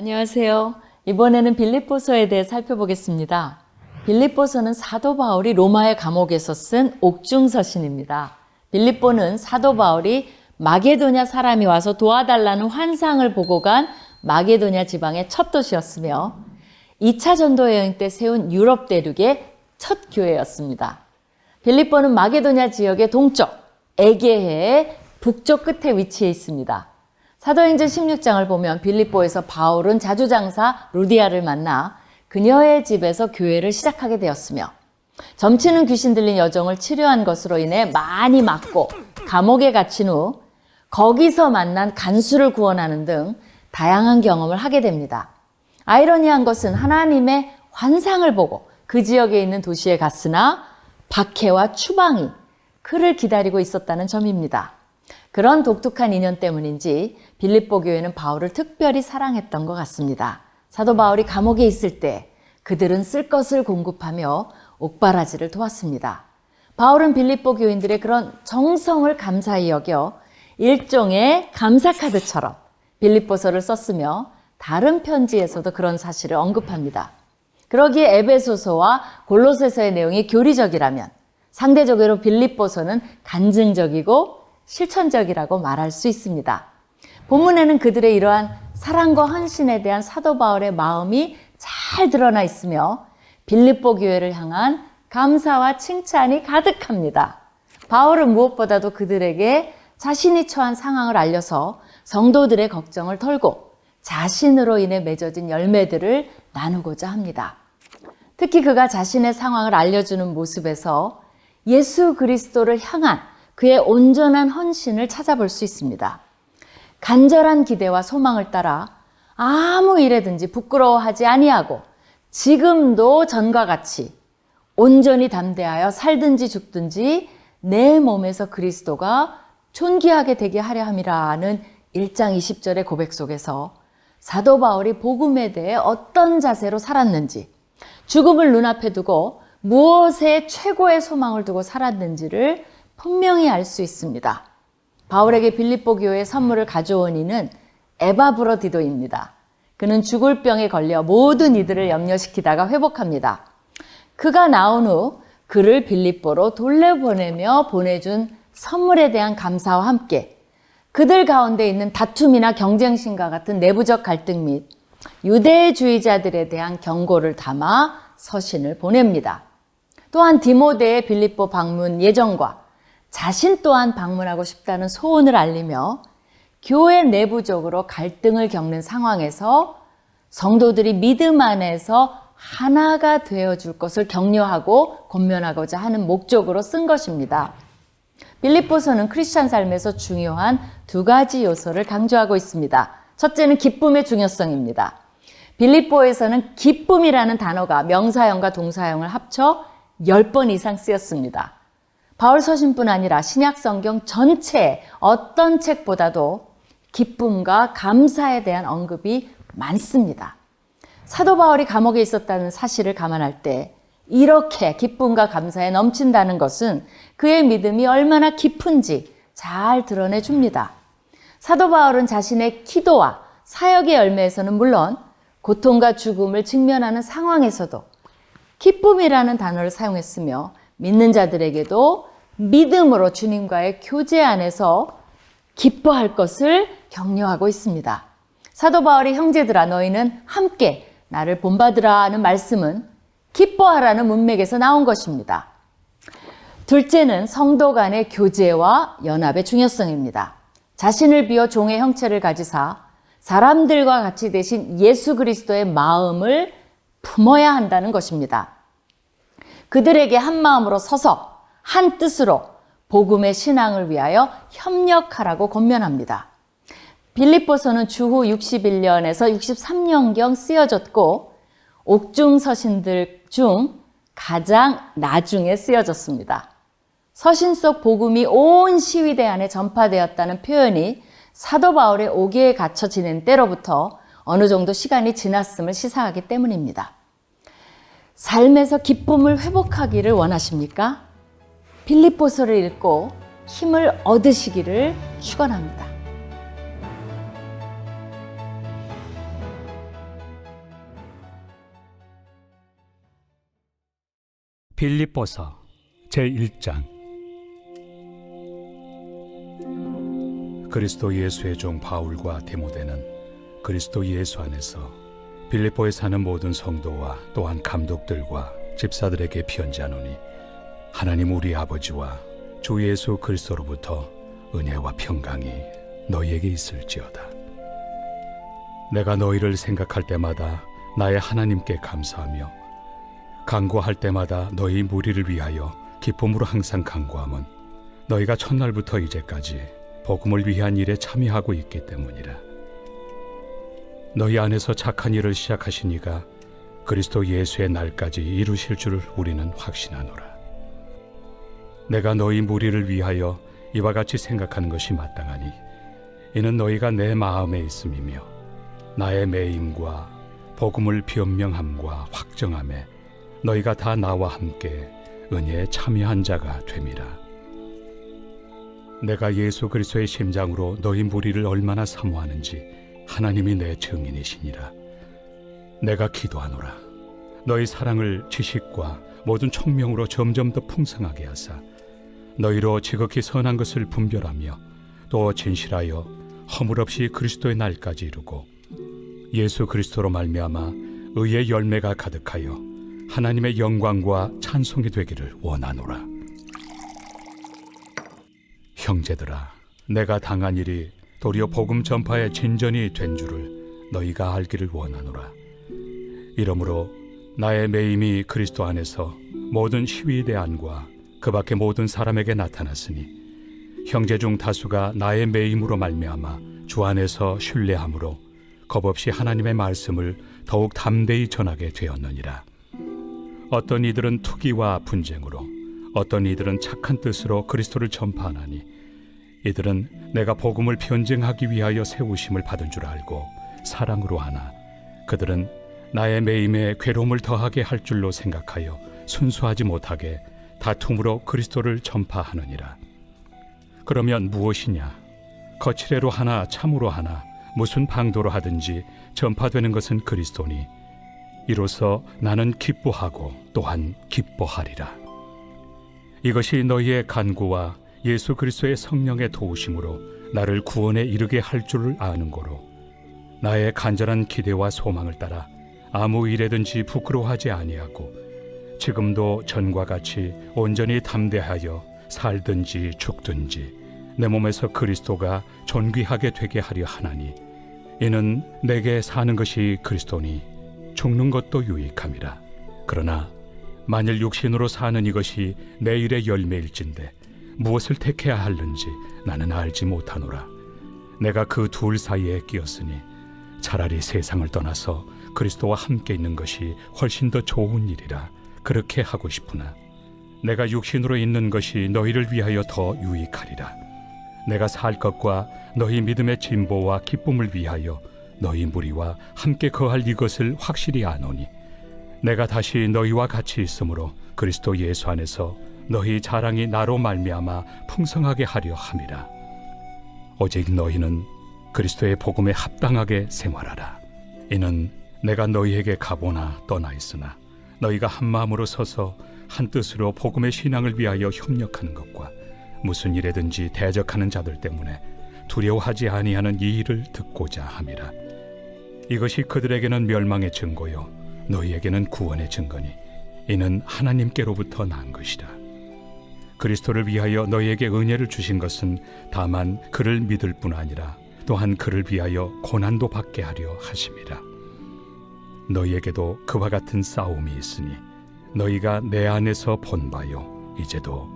안녕하세요. 이번에는 빌립보서에 대해 살펴보겠습니다. 빌립보서는 사도 바울이 로마의 감옥에서 쓴 옥중서신입니다. 빌립보는 사도 바울이 마게도냐 사람이 와서 도와달라는 환상을 보고 간 마게도냐 지방의 첫 도시였으며 2차 전도 여행 때 세운 유럽 대륙의 첫 교회였습니다. 빌립보는 마게도냐 지역의 동쪽, 에게해의 북쪽 끝에 위치해 있습니다. 사도행전 16장을 보면 빌립보에서 바울은 자주장사 루디아를 만나 그녀의 집에서 교회를 시작하게 되었으며 점치는 귀신 들린 여종을 치료한 것으로 인해 많이 맞고 감옥에 갇힌 후 거기서 만난 간수를 구원하는 등 다양한 경험을 하게 됩니다. 아이러니한 것은 하나님의 환상을 보고 그 지역에 있는 도시에 갔으나 박해와 추방이 그를 기다리고 있었다는 점입니다. 그런 독특한 인연 때문인지 빌립보 교회는 바울을 특별히 사랑했던 것 같습니다. 사도 바울이 감옥에 있을 때 그들은 쓸 것을 공급하며 옥바라지를 도왔습니다. 바울은 빌립보 교인들의 그런 정성을 감사히 여겨 일종의 감사카드처럼 빌립보서를 썼으며 다른 편지에서도 그런 사실을 언급합니다. 그러기에 에베소서와 골로새서의 내용이 교리적이라면 상대적으로 빌립보서는 간증적이고 실천적이라고 말할 수 있습니다. 본문에는 그들의 이러한 사랑과 헌신에 대한 사도 바울의 마음이 잘 드러나 있으며 빌립보 교회를 향한 감사와 칭찬이 가득합니다. 바울은 무엇보다도 그들에게 자신이 처한 상황을 알려서 성도들의 걱정을 털고 자신으로 인해 맺어진 열매들을 나누고자 합니다. 특히 그가 자신의 상황을 알려주는 모습에서 예수 그리스도를 향한 그의 온전한 헌신을 찾아볼 수 있습니다. 간절한 기대와 소망을 따라 아무 일에든지 부끄러워하지 아니하고 지금도 전과 같이 온전히 담대하여 살든지 죽든지 내 몸에서 그리스도가 존귀하게 되게 하려 함이라는 1장 20절의 고백 속에서 사도 바울이 복음에 대해 어떤 자세로 살았는지, 죽음을 눈앞에 두고 무엇에 최고의 소망을 두고 살았는지를 분명히 알 수 있습니다. 바울에게 빌립보 교회의 선물을 가져온 이는 에바브로디도입니다. 그는 죽을 병에 걸려 모든 이들을 염려시키다가 회복합니다. 그가 나온 후 그를 빌립보로 돌려보내며 보내준 선물에 대한 감사와 함께 그들 가운데 있는 다툼이나 경쟁심과 같은 내부적 갈등 및 유대주의자들에 대한 경고를 담아 서신을 보냅니다. 또한 디모데의 빌립보 방문 예정과 자신 또한 방문하고 싶다는 소원을 알리며 교회 내부적으로 갈등을 겪는 상황에서 성도들이 믿음 안에서 하나가 되어줄 것을 격려하고 권면하고자 하는 목적으로 쓴 것입니다. 빌립보서는 크리스찬 삶에서 중요한 두 가지 요소를 강조하고 있습니다. 첫째는 기쁨의 중요성입니다. 빌립보에서는 기쁨이라는 단어가 명사형과 동사형을 합쳐 10번 이상 쓰였습니다. 바울 서신뿐 아니라 신약 성경 전체의 어떤 책보다도 기쁨과 감사에 대한 언급이 많습니다. 사도 바울이 감옥에 있었다는 사실을 감안할 때 이렇게 기쁨과 감사에 넘친다는 것은 그의 믿음이 얼마나 깊은지 잘 드러내 줍니다. 사도 바울은 자신의 기도와 사역의 열매에서는 물론 고통과 죽음을 직면하는 상황에서도 기쁨이라는 단어를 사용했으며 믿는 자들에게도 믿음으로 주님과의 교제 안에서 기뻐할 것을 격려하고 있습니다. 사도 바울이 형제들아 너희는 함께 나를 본받으라 하는 말씀은 기뻐하라는 문맥에서 나온 것입니다. 둘째는 성도 간의 교제와 연합의 중요성입니다. 자신을 비워 종의 형체를 가지사 사람들과 같이 되신 예수 그리스도의 마음을 품어야 한다는 것입니다. 그들에게 한 마음으로 서서 한 뜻으로 복음의 신앙을 위하여 협력하라고 권면합니다. 빌립보서는 주후 61년에서 63년경 쓰여졌고 옥중 서신들 중 가장 나중에 쓰여졌습니다. 서신 속 복음이 온 시위대 안에 전파되었다는 표현이 사도 바울의 옥에 갇혀 지낸 때로부터 어느 정도 시간이 지났음을 시사하기 때문입니다. 삶에서 기쁨을 회복하기를 원하십니까? 빌립보서를 읽고 힘을 얻으시기를 축원합니다. 빌립보서 제1장. 그리스도 예수의 종 바울과 디모데는 그리스도 예수 안에서 빌립보에 사는 모든 성도와 또한 감독들과 집사들에게 편지하노니, 하나님 우리 아버지와 주 예수 그리스도로부터 은혜와 평강이 너희에게 있을지어다. 내가 너희를 생각할 때마다 나의 하나님께 감사하며 간구할 때마다 너희 무리를 위하여 기쁨으로 항상 간구함은 너희가 첫날부터 이제까지 복음을 위한 일에 참여하고 있기 때문이라. 너희 안에서 착한 일을 시작하신 이가 그리스도 예수의 날까지 이루실 줄 우리는 확신하노라. 내가 너희 무리를 위하여 이와 같이 생각하는 것이 마땅하니, 이는 너희가 내 마음에 있음이며 나의 매임과 복음을 변명함과 확정함에 너희가 다 나와 함께 은혜에 참여한 자가 됨이라. 내가 예수 그리스도의 심장으로 너희 무리를 얼마나 사모하는지 하나님이 내 증인이시니라. 내가 기도하노라. 너희 사랑을 지식과 모든 총명으로 점점 더 풍성하게 하사 너희로 지극히 선한 것을 분별하며 또 진실하여 허물 없이 그리스도의 날까지 이루고 예수 그리스도로 말미암아 의의 열매가 가득하여 하나님의 영광과 찬송이 되기를 원하노라. 형제들아, 내가 당한 일이 도리어 복음 전파의 진전이 된 줄을 너희가 알기를 원하노라. 이러므로 나의 매임이 그리스도 안에서 모든 시위대안과 그 밖의 모든 사람에게 나타났으니, 형제 중 다수가 나의 매임으로 말미암아 주 안에서 신뢰함으로 겁없이 하나님의 말씀을 더욱 담대히 전하게 되었느니라. 어떤 이들은 투기와 분쟁으로, 어떤 이들은 착한 뜻으로 그리스도를 전파하나니, 이들은 내가 복음을 변증하기 위하여 세우심을 받은 줄 알고 사랑으로 하나, 그들은 나의 매임에 괴로움을 더하게 할 줄로 생각하여 순수하지 못하게 다툼으로 그리스도를 전파하느니라. 그러면 무엇이냐? 거칠애로 하나 참으로 하나 무슨 방도로 하든지 전파되는 것은 그리스도니, 이로써 나는 기뻐하고 또한 기뻐하리라. 이것이 너희의 간구와 예수 그리스도의 성령의 도우심으로 나를 구원에 이르게 할 줄을 아는 고로, 나의 간절한 기대와 소망을 따라 아무 일에든지 부끄러워하지 아니하고 지금도 전과 같이 온전히 담대하여 살든지 죽든지 내 몸에서 그리스도가 존귀하게 되게 하려 하나니, 이는 내게 사는 것이 그리스도니 죽는 것도 유익함이라. 그러나 만일 육신으로 사는 이것이 내 일의 열매일진데 무엇을 택해야 하는지 나는 알지 못하노라. 내가 그 둘 사이에 끼었으니 차라리 세상을 떠나서 그리스도와 함께 있는 것이 훨씬 더 좋은 일이라 그렇게 하고 싶으나, 내가 육신으로 있는 것이 너희를 위하여 더 유익하리라. 내가 살 것과 너희 믿음의 진보와 기쁨을 위하여 너희 무리와 함께 거할 이것을 확실히 아노니, 내가 다시 너희와 같이 있으므로 그리스도 예수 안에서 너희 자랑이 나로 말미암아 풍성하게 하려 함이라. 오직 너희는 그리스도의 복음에 합당하게 생활하라. 이는 내가 너희에게 가보나 떠나 있으나 너희가 한 마음으로 서서 한 뜻으로 복음의 신앙을 위하여 협력하는 것과 무슨 일에든지 대적하는 자들 때문에 두려워하지 아니하는 이 일을 듣고자 함이라. 이것이 그들에게는 멸망의 증거요 너희에게는 구원의 증거니, 이는 하나님께로부터 난 것이라. 그리스도를 위하여 너희에게 은혜를 주신 것은 다만 그를 믿을 뿐 아니라 또한 그를 위하여 고난도 받게 하려 하심이라. 너희에게도 그와 같은 싸움이 있으니 너희가 내 안에서 본 바요 이제도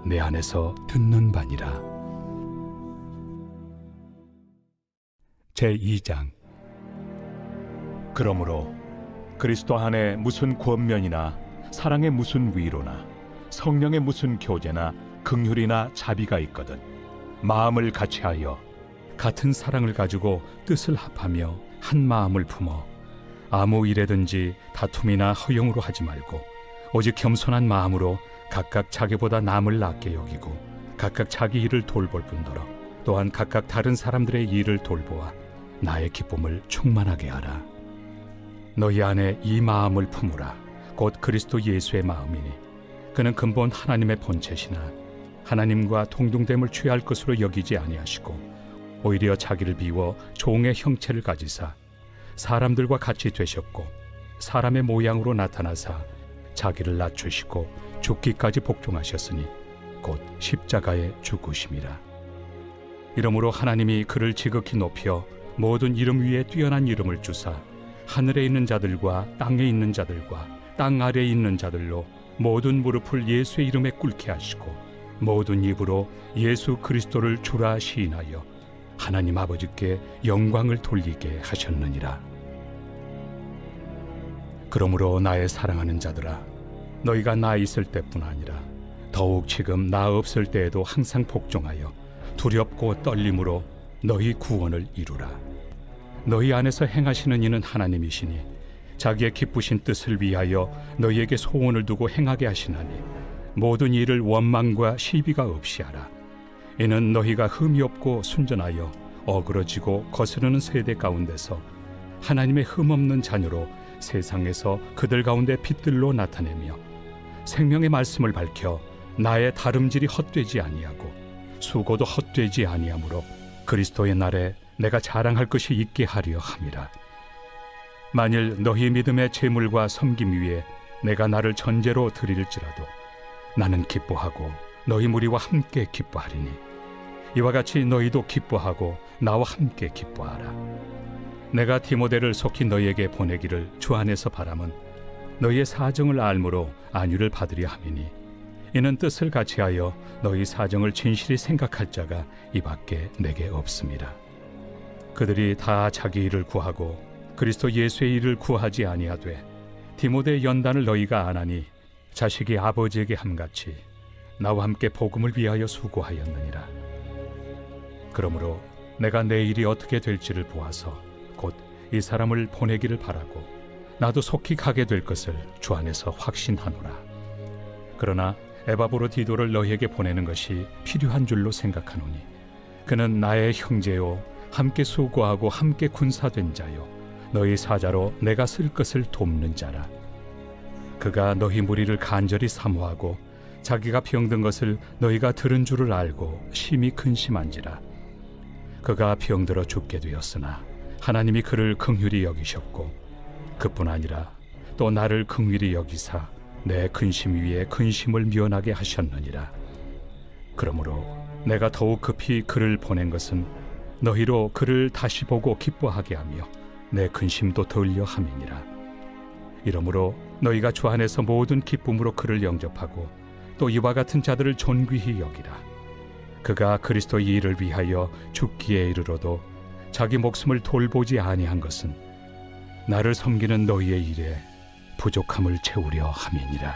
내 안에서 듣는 바니라. 제2장. 그러므로 그리스도 안에 무슨 권면이나 사랑의 무슨 위로나 성령의 무슨 교제나 긍휼이나 자비가 있거든 마음을 같이하여 같은 사랑을 가지고 뜻을 합하며 한 마음을 품어 아무 일에든지 다툼이나 허용으로 하지 말고 오직 겸손한 마음으로 각각 자기보다 남을 낫게 여기고 각각 자기 일을 돌볼 뿐더러 또한 각각 다른 사람들의 일을 돌보아 나의 기쁨을 충만하게 하라. 너희 안에 이 마음을 품으라. 곧 그리스도 예수의 마음이니 그는 근본 하나님의 본체시나 하나님과 동등됨을 취할 것으로 여기지 아니하시고 오히려 자기를 비워 종의 형체를 가지사 사람들과 같이 되셨고 사람의 모양으로 나타나사 자기를 낮추시고 죽기까지 복종하셨으니 곧 십자가에 죽으심이라. 이러므로 하나님이 그를 지극히 높여 모든 이름 위에 뛰어난 이름을 주사 하늘에 있는 자들과 땅에 있는 자들과 땅 아래에 있는 자들로 모든 무릎을 예수의 이름에 꿇게 하시고 모든 입으로 예수 그리스도를 주라 시인하여 하나님 아버지께 영광을 돌리게 하셨느니라. 그러므로 나의 사랑하는 자들아, 너희가 나 있을 때뿐 아니라 더욱 지금 나 없을 때에도 항상 복종하여 두렵고 떨림으로 너희 구원을 이루라. 너희 안에서 행하시는 이는 하나님이시니 자기의 기쁘신 뜻을 위하여 너희에게 소원을 두고 행하게 하시나니 모든 일을 원망과 시비가 없이 하라. 이는 너희가 흠이 없고 순전하여 어그러지고 거스르는 세대 가운데서 하나님의 흠없는 자녀로 세상에서 그들 가운데 빛들로 나타내며 생명의 말씀을 밝혀 나의 다름질이 헛되지 아니하고 수고도 헛되지 아니하므로 그리스도의 날에 내가 자랑할 것이 있게 하려 함이라. 만일 너희 믿음의 재물과 섬김 위에 내가 나를 전제로 드릴지라도 나는 기뻐하고 너희 무리와 함께 기뻐하리니 이와 같이 너희도 기뻐하고 나와 함께 기뻐하라. 내가 디모데를 속히 너희에게 보내기를 주 안에서 바람은 너희의 사정을 알므로 안위를 받으려 함이니 이는 뜻을 같이하여 너희 사정을 진실히 생각할 자가 이밖에 내게 없습니다. 그들이 다 자기 일을 구하고 그리스도 예수의 일을 구하지 아니하되 디모데의 연단을 너희가 안 하니 자식이 아버지에게 함같이 나와 함께 복음을 위하여 수고하였느니라. 그러므로 내가 내 일이 어떻게 될지를 보아서 곧 이 사람을 보내기를 바라고 나도 속히 가게 될 것을 주 안에서 확신하노라. 그러나 에바브로디도를 너희에게 보내는 것이 필요한 줄로 생각하노니 그는 나의 형제요 함께 수고하고 함께 군사된 자요 너희 사자로 내가 쓸 것을 돕는 자라. 그가 너희 무리를 간절히 사모하고 자기가 병든 것을 너희가 들은 줄을 알고 심히 근심한지라. 그가 병들어 죽게 되었으나 하나님이 그를 긍휼히 여기셨고 그뿐 아니라 또 나를 긍휼히 여기사 내 근심 위에 근심을 면하게 하셨느니라. 그러므로 내가 더욱 급히 그를 보낸 것은 너희로 그를 다시 보고 기뻐하게 하며 내 근심도 덜려 함이니라. 이러므로 너희가 주 안에서 모든 기쁨으로 그를 영접하고 또 이와 같은 자들을 존귀히 여기라. 그가 그리스도의 일을 위하여 죽기에 이르러도 자기 목숨을 돌보지 아니한 것은 나를 섬기는 너희의 일에 부족함을 채우려 함이니라.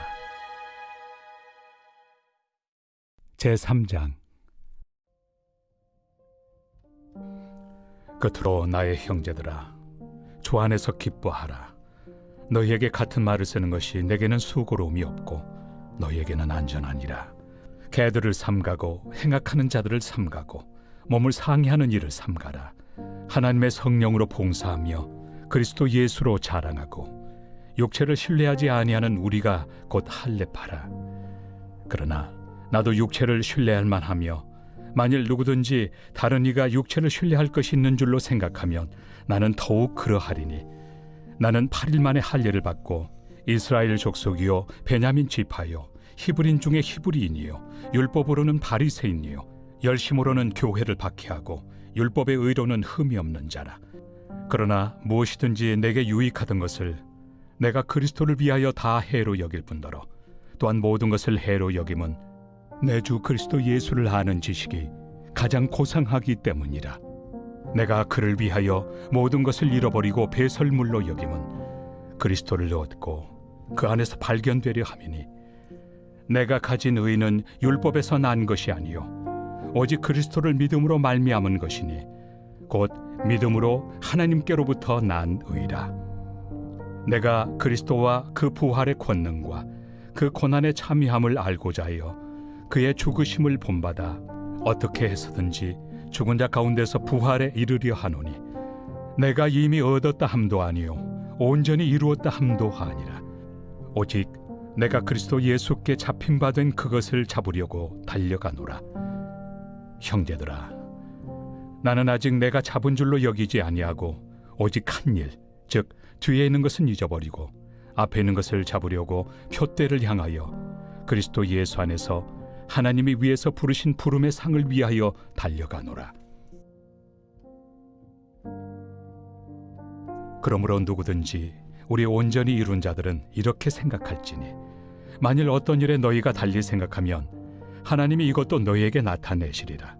제3장. 끝으로 나의 형제들아, 주 안에서 기뻐하라. 너희에게 같은 말을 쓰는 것이 내게는 수고로움이 없고 너희에게는 안전하니라. 개들을 삼가고 행악하는 자들을 삼가고 몸을 상해하는 일을 삼가라. 하나님의 성령으로 봉사하며 그리스도 예수로 자랑하고 육체를 신뢰하지 아니하는 우리가 곧 할례파라. 그러나 나도 육체를 신뢰할 만하며 만일 누구든지 다른 이가 육체를 신뢰할 것이 있는 줄로 생각하면 나는 더욱 그러하리니 나는 8일 만에 할례를 받고 이스라엘 족속이요 베냐민 지파요 히브리인 중에 히브리인이요 율법으로는 바리새인이요 열심으로는 교회를 박해하고 율법의 의로는 흠이 없는 자라. 그러나 무엇이든지 내게 유익하던 것을 내가 그리스도를 위하여 다 해로 여길 뿐더러 또한 모든 것을 해로 여김은 내 주 그리스도 예수를 아는 지식이 가장 고상하기 때문이라. 내가 그를 위하여 모든 것을 잃어버리고 배설물로 여김은 그리스도를 얻고 그 안에서 발견되려 함이니 내가 가진 의는 율법에서 난 것이 아니요 오직 그리스도를 믿음으로 말미암은 것이니 곧 믿음으로 하나님께로부터 난 의라. 내가 그리스도와 그 부활의 권능과 그 고난의 참여함을 알고자 하여 그의 죽으심을 본받아 어떻게 해서든지 죽은 자 가운데서 부활에 이르려 하노니 내가 이미 얻었다 함도 아니요 온전히 이루었다 함도 아니라 오직 내가 그리스도 예수께 잡힌 바 된 그것을 잡으려고 달려가노라. 형제들아, 나는 아직 내가 잡은 줄로 여기지 아니하고 오직 한 일, 즉 뒤에 있는 것은 잊어버리고 앞에 있는 것을 잡으려고 표대를 향하여 그리스도 예수 안에서 하나님이 위에서 부르신 부름의 상을 위하여 달려가노라. 그러므로 누구든지 우리 온전히 이룬 자들은 이렇게 생각할지니, 만일 어떤 일에 너희가 달리 생각하면 하나님이 이것도 너희에게 나타내시리라.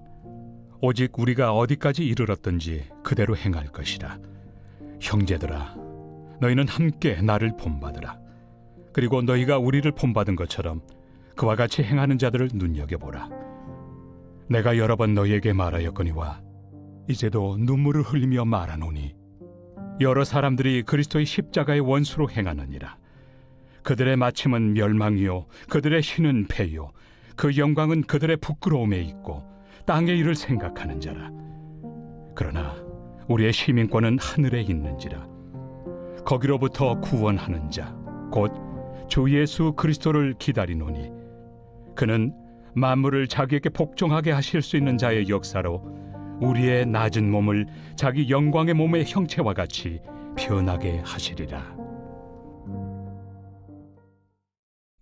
오직 우리가 어디까지 이르렀든지 그대로 행할 것이라. 형제들아, 너희는 함께 나를 본받으라. 그리고 너희가 우리를 본받은 것처럼 그와 같이 행하는 자들을 눈여겨보라. 내가 여러 번 너희에게 말하였거니와 이제도 눈물을 흘리며 말하노니, 여러 사람들이 그리스도의 십자가의 원수로 행하느니라. 그들의 마침은 멸망이요 그들의 신은 패요 그 영광은 그들의 부끄러움에 있고 땅의 일을 생각하는 자라. 그러나 우리의 시민권은 하늘에 있는지라. 거기로부터 구원하는 자 곧 주 예수 그리스도를 기다리노니, 그는 만물을 자기에게 복종하게 하실 수 있는 자의 역사로 우리의 낮은 몸을 자기 영광의 몸의 형체와 같이 변하게 하시리라.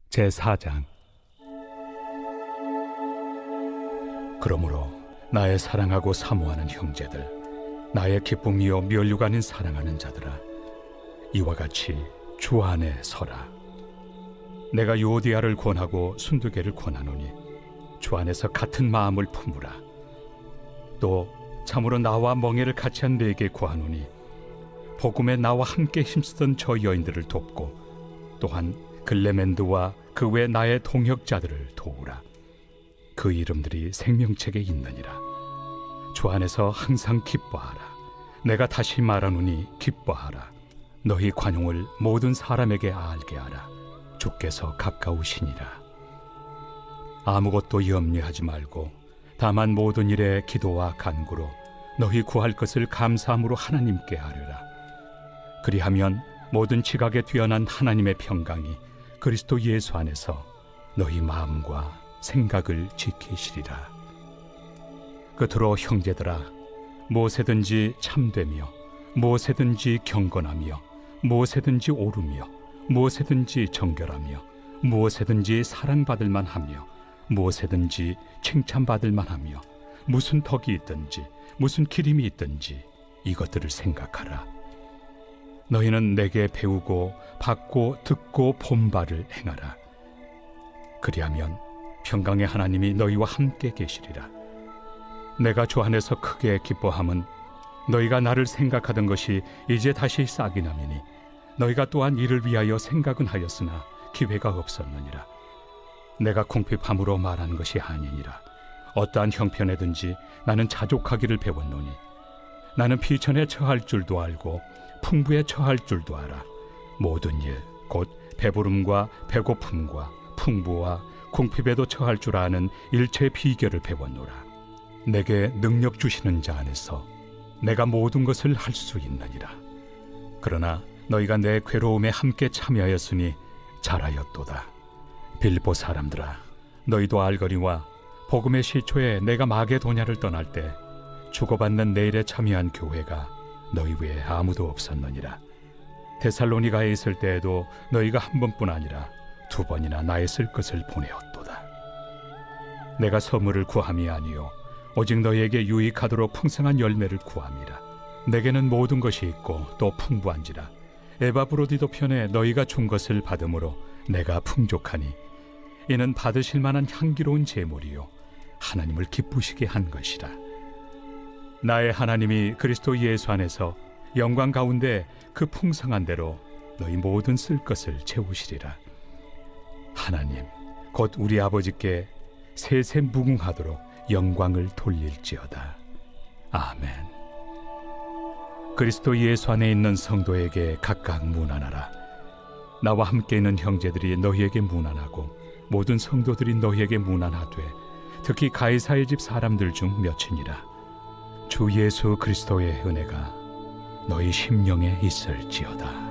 제4장. 그러므로 나의 사랑하고 사모하는 형제들, 나의 기쁨이요 면류가 아닌 사랑하는 자들아, 이와 같이 주 안에 서라. 내가 요디아를 권하고 순두개를 권하노니 주 안에서 같은 마음을 품으라. 또 참으로 나와 멍에를 같이 한 네게 구하노니, 복음에 나와 함께 힘쓰던 저 여인들을 돕고 또한 글레멘드와 그 외 나의 동역자들을 도우라. 그 이름들이 생명책에 있느니라. 주 안에서 항상 기뻐하라. 내가 다시 말하노니 기뻐하라. 너희 관용을 모든 사람에게 알게 하라. 주께서 가까우시니라. 아무것도 염려하지 말고 다만 모든 일에 기도와 간구로 너희 구할 것을 감사함으로 하나님께 아뢰라. 그리하면 모든 지각에 뛰어난 하나님의 평강이 그리스도 예수 안에서 너희 마음과 생각을 지키시리라. 끝으로 형제들아, 무엇에든지 참되며 무엇에든지 경건하며 무엇에든지 옳으며 무엇에든지 정결하며 무엇에든지 사랑받을 만하며 무엇에든지 칭찬받을 만하며 무슨 덕이 있든지 무슨 기림이 있든지 이것들을 생각하라. 너희는 내게 배우고 받고 듣고 본 바를 행하라. 그리하면 평강의 하나님이 너희와 함께 계시리라. 내가 주 안에서 크게 기뻐함은 너희가 나를 생각하던 것이 이제 다시 싹이 나미니, 너희가 또한 이를 위하여 생각은 하였으나 기회가 없었느니라. 내가 궁핍함으로 말하는 것이 아니니라. 어떠한 형편에든지 나는 자족하기를 배웠노니, 나는 비천에 처할 줄도 알고 풍부에 처할 줄도 알아. 모든 일 곧 배부름과 배고픔과 풍부와 궁핍에도 처할 줄 아는 일체의 비결을 배웠노라. 내게 능력 주시는 자 안에서 내가 모든 것을 할 수 있느니라. 그러나 너희가 내 괴로움에 함께 참여하였으니 잘하였도다. 빌립보 사람들아, 너희도 알거니와 복음의 시초에 내가 마게도냐를 떠날 때 주고받는 내일에 참여한 교회가 너희 외에 아무도 없었느니라. 데살로니가에 있을 때에도 너희가 한 번뿐 아니라 두 번이나 나의 쓸 것을 보내었도다. 내가 선물을 구함이 아니요 오직 너희에게 유익하도록 풍성한 열매를 구함이라. 내게는 모든 것이 있고 또 풍부한지라. 에바브로디도 편에 너희가 준 것을 받음으로 내가 풍족하니, 이는 받으실 만한 향기로운 제물이요 하나님을 기쁘시게 한 것이라. 나의 하나님이 그리스도 예수 안에서 영광 가운데 그 풍성한 대로 너희 모든 쓸 것을 채우시리라. 하나님 곧 우리 아버지께 세세 무궁하도록 영광을 돌릴지어다. 아멘. 그리스도 예수 안에 있는 성도에게 각각 문안하라. 나와 함께 있는 형제들이 너희에게 문안하고 모든 성도들이 너희에게 문안하되, 특히 가이사의 집 사람들 중 몇이니라. 주 예수 그리스도의 은혜가 너희 심령에 있을지어다.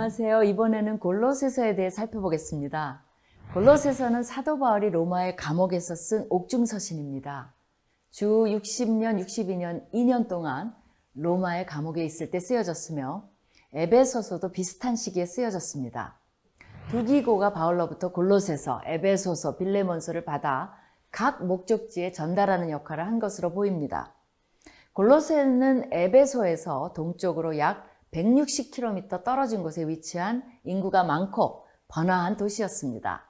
안녕하세요. 이번에는 골로새서에 대해 살펴보겠습니다. 골로새서는 사도 바울이 로마의 감옥에서 쓴 옥중서신입니다. 주 60년, 62년, 2년 동안 로마의 감옥에 있을 때 쓰여졌으며 에베소서도 비슷한 시기에 쓰여졌습니다. 두 기고가 바울로부터 골로새서, 에베소서, 빌레몬서를 받아 각 목적지에 전달하는 역할을 한 것으로 보입니다. 골로새는 에베소에서 동쪽으로 약 160km 떨어진 곳에 위치한 인구가 많고 번화한 도시였습니다.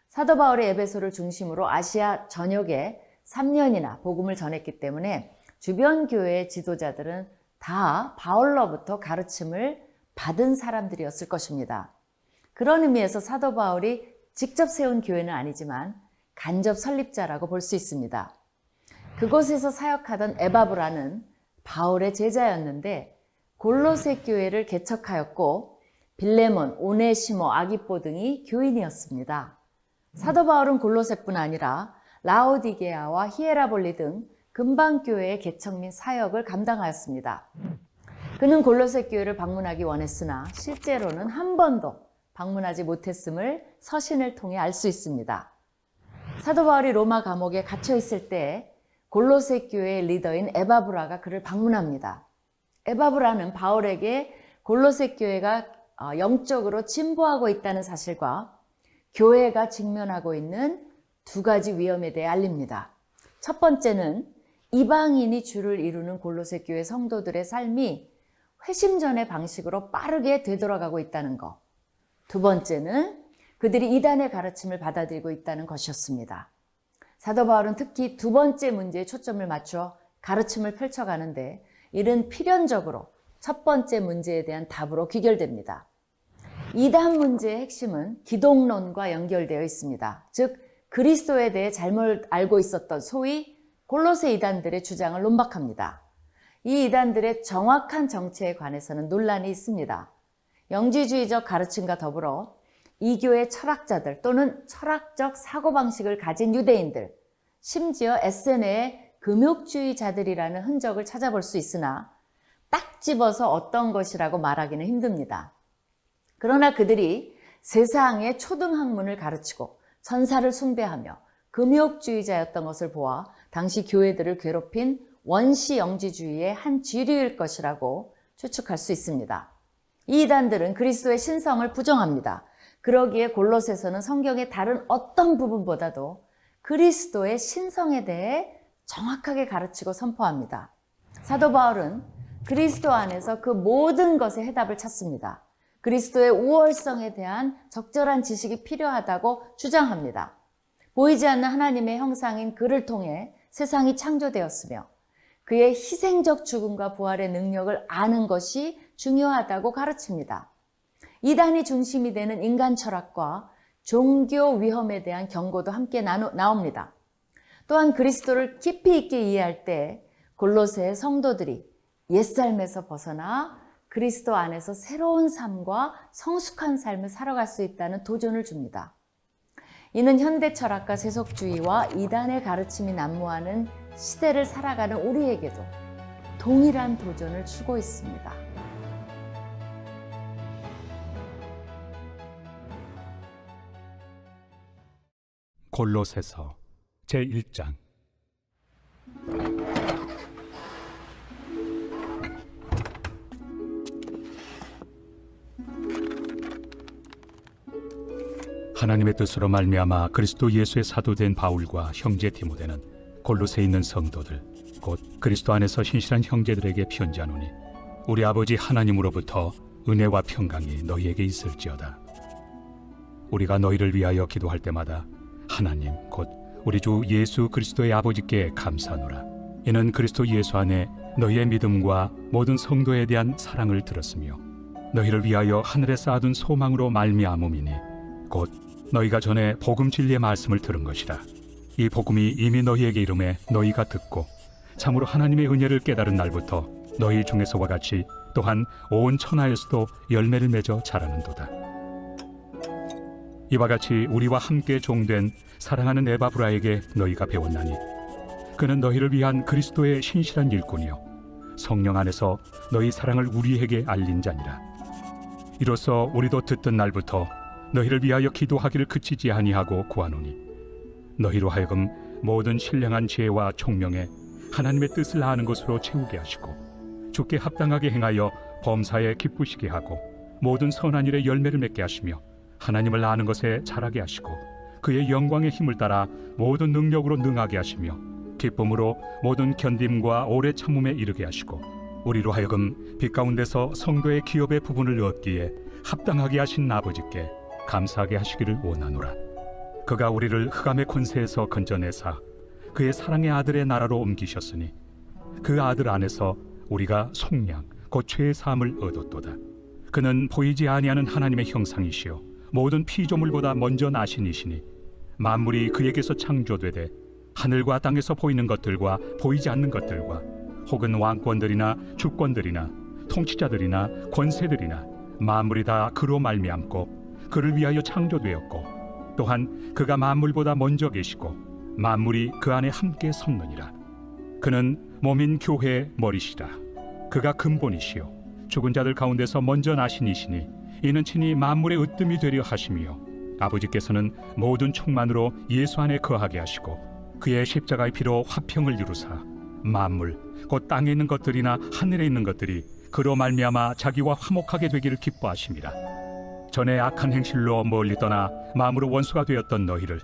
사도 바울이 에베소를 중심으로 아시아 전역에 3년이나 복음을 전했기 때문에 주변 교회의 지도자들은 다 바울로부터 가르침을 받은 사람들이었을 것입니다. 그런 의미에서 사도 바울이 직접 세운 교회는 아니지만 간접 설립자라고 볼 수 있습니다. 그곳에서 사역하던 에바브라는 바울의 제자였는데 골로새 교회를 개척하였고 빌레몬, 오네시모, 아기뽀 등이 교인이었습니다. 사도 바울은 골로새뿐 아니라 라오디게아와 히에라볼리 등 근방교회의 개척 및 사역을 감당하였습니다. 그는 골로새 교회를 방문하기 원했으나 실제로는 한 번도 방문하지 못했음을 서신을 통해 알 수 있습니다. 사도 바울이 로마 감옥에 갇혀 있을 때 골로새 교회의 리더인 에바브라가 그를 방문합니다. 에바브라는 바울에게 골로새 교회가 영적으로 진보하고 있다는 사실과 교회가 직면하고 있는 두 가지 위험에 대해 알립니다. 첫 번째는 이방인이 주를 이루는 골로새 교회 성도들의 삶이 회심전의 방식으로 빠르게 되돌아가고 있다는 것. 두 번째는 그들이 이단의 가르침을 받아들이고 있다는 것이었습니다. 사도 바울은 특히 두 번째 문제에 초점을 맞춰 가르침을 펼쳐가는데 이는 필연적으로 첫 번째 문제에 대한 답으로 귀결됩니다. 이단 문제의 핵심은 기독론과 연결되어 있습니다. 즉 그리스도에 대해 잘못 알고 있었던 소위 골로새 이단들의 주장을 논박합니다. 이 이단들의 정확한 정체에 관해서는 논란이 있습니다. 영지주의적 가르침과 더불어 이교의 철학자들 또는 철학적 사고방식을 가진 유대인들, 심지어 에세네의 금욕주의자들이라는 흔적을 찾아볼 수 있으나 딱 집어서 어떤 것이라고 말하기는 힘듭니다. 그러나 그들이 세상의 초등학문을 가르치고 천사를 숭배하며 금욕주의자였던 것을 보아 당시 교회들을 괴롭힌 원시 영지주의의 한 지류일 것이라고 추측할 수 있습니다. 이 이단들은 그리스도의 신성을 부정합니다. 그러기에 골로새서는 성경의 다른 어떤 부분보다도 그리스도의 신성에 대해 정확하게 가르치고 선포합니다. 사도 바울은 그리스도 안에서 그 모든 것의 해답을 찾습니다. 그리스도의 우월성에 대한 적절한 지식이 필요하다고 주장합니다. 보이지 않는 하나님의 형상인 그를 통해 세상이 창조되었으며 그의 희생적 죽음과 부활의 능력을 아는 것이 중요하다고 가르칩니다. 이단이 중심이 되는 인간 철학과 종교 위험에 대한 경고도 함께 나옵니다. 또한 그리스도를 깊이 있게 이해할 때 골로새의 성도들이 옛삶에서 벗어나 그리스도 안에서 새로운 삶과 성숙한 삶을 살아갈 수 있다는 도전을 줍니다. 이는 현대 철학과 세속주의와 이단의 가르침이 난무하는 시대를 살아가는 우리에게도 동일한 도전을 주고 있습니다. 골로새서 제1장. 하나님의 뜻으로 말미암아 그리스도 예수의 사도된 바울과 형제 디모데는 골로새에 있는 성도들 곧 그리스도 안에서 신실한 형제들에게 편지하노니 우리 아버지 하나님으로부터 은혜와 평강이 너희에게 있을지어다. 우리가 너희를 위하여 기도할 때마다 하나님 곧 우리 주 예수 그리스도의 아버지께 감사하노라. 이는 그리스도 예수 안에 너희의 믿음과 모든 성도에 대한 사랑을 들었으며 너희를 위하여 하늘에 쌓아둔 소망으로 말미암음이니 곧 너희가 전에 복음 진리의 말씀을 들은 것이라. 이 복음이 이미 너희에게 이름에 너희가 듣고 참으로 하나님의 은혜를 깨달은 날부터 너희 중에서와 같이 또한 온 천하에서도 열매를 맺어 자라는도다. 이와 같이 우리와 함께 종된 사랑하는 에바브라에게 너희가 배웠나니 그는 너희를 위한 그리스도의 신실한 일꾼이요 성령 안에서 너희 사랑을 우리에게 알린 자니라. 이로써 우리도 듣던 날부터 너희를 위하여 기도하기를 그치지 아니하고 구하노니 너희로 하여금 모든 신령한 지혜와 총명에 하나님의 뜻을 아는 것으로 채우게 하시고 주께 합당하게 행하여 범사에 기쁘시게 하고 모든 선한 일에 열매를 맺게 하시며 하나님을 아는 것에 자라게 하시고 그의 영광의 힘을 따라 모든 능력으로 능하게 하시며 기쁨으로 모든 견딤과 오래 참음에 이르게 하시고 우리로 하여금 빛 가운데서 성도의 기업의 부분을 얻기에 합당하게 하신 아버지께 감사하게 하시기를 원하노라. 그가 우리를 흑암의 권세에서 건져내사 그의 사랑의 아들의 나라로 옮기셨으니 그 아들 안에서 우리가 속량 곧 죄의 사함을 얻었도다. 그는 보이지 아니하는 하나님의 형상이시요 모든 피조물보다 먼저 나신 이시니 만물이 그에게서 창조되되 하늘과 땅에서 보이는 것들과 보이지 않는 것들과 혹은 왕권들이나 주권들이나 통치자들이나 권세들이나 만물이 다 그로 말미암고 그를 위하여 창조되었고 또한 그가 만물보다 먼저 계시고 만물이 그 안에 함께 섰느니라. 그는 몸인 교회의 머리시라. 그가 근본이시요 죽은 자들 가운데서 먼저 나신 이시니 이는 친히 만물의 으뜸이 되려 하심이요 아버지께서는 모든 충만으로 예수 안에 거하게 하시고 그의 십자가의 피로 화평을 이루사 만물 곧 땅에 있는 것들이나 하늘에 있는 것들이 그로 말미암아 자기와 화목하게 되기를 기뻐하심이라. 전에 악한 행실로 멀리 떠나 마음으로 원수가 되었던 너희를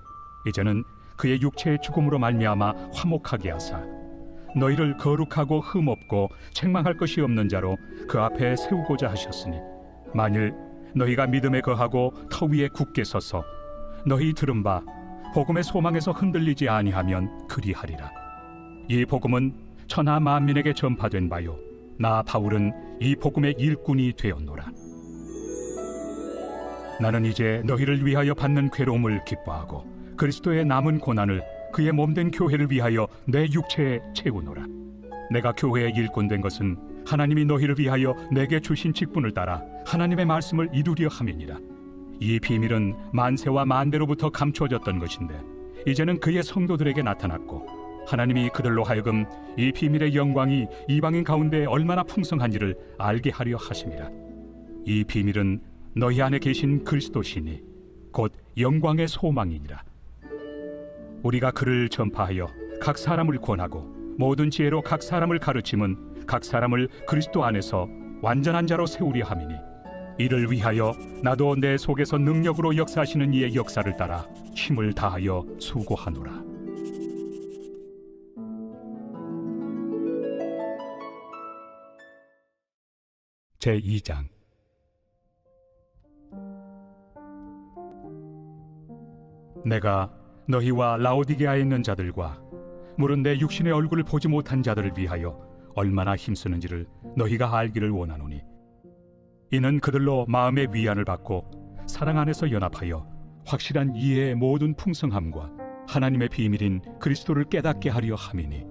이제는 그의 육체의 죽음으로 말미암아 화목하게 하사 너희를 거룩하고 흠없고 책망할 것이 없는 자로 그 앞에 세우고자 하셨으니 만일 너희가 믿음에 거하고 터 위에 굳게 서서 너희 들은 바 복음의 소망에서 흔들리지 아니하면 그리하리라. 이 복음은 천하 만민에게 전파된 바요 나 바울은 이 복음의 일꾼이 되었노라. 나는 이제 너희를 위하여 받는 괴로움을 기뻐하고 그리스도의 남은 고난을 그의 몸된 교회를 위하여 내 육체에 채우노라. 내가 교회의 일꾼 된 것은 하나님이 너희를 위하여 내게 주신 직분을 따라 하나님의 말씀을 이루려 함이니라. 이 비밀은 만세와 만대로부터 감추어졌던 것인데 이제는 그의 성도들에게 나타났고 하나님이 그들로 하여금 이 비밀의 영광이 이방인 가운데 얼마나 풍성한지를 알게 하려 하심이라. 이 비밀은 너희 안에 계신 그리스도시니 곧 영광의 소망이니라. 우리가 그를 전파하여 각 사람을 권하고 모든 지혜로 각 사람을 가르침은 각 사람을 그리스도 안에서 완전한 자로 세우려 함이니 이를 위하여 나도 내 속에서 능력으로 역사하시는 이의 역사를 따라 힘을 다하여 수고하노라. 제2장. 내가 너희와 라오디게아에 있는 자들과 물은 내 육신의 얼굴을 보지 못한 자들을 위하여 얼마나 힘쓰는지를 너희가 알기를 원하노니 이는 그들로 마음의 위안을 받고 사랑 안에서 연합하여 확실한 이해의 모든 풍성함과 하나님의 비밀인 그리스도를 깨닫게 하려 함이니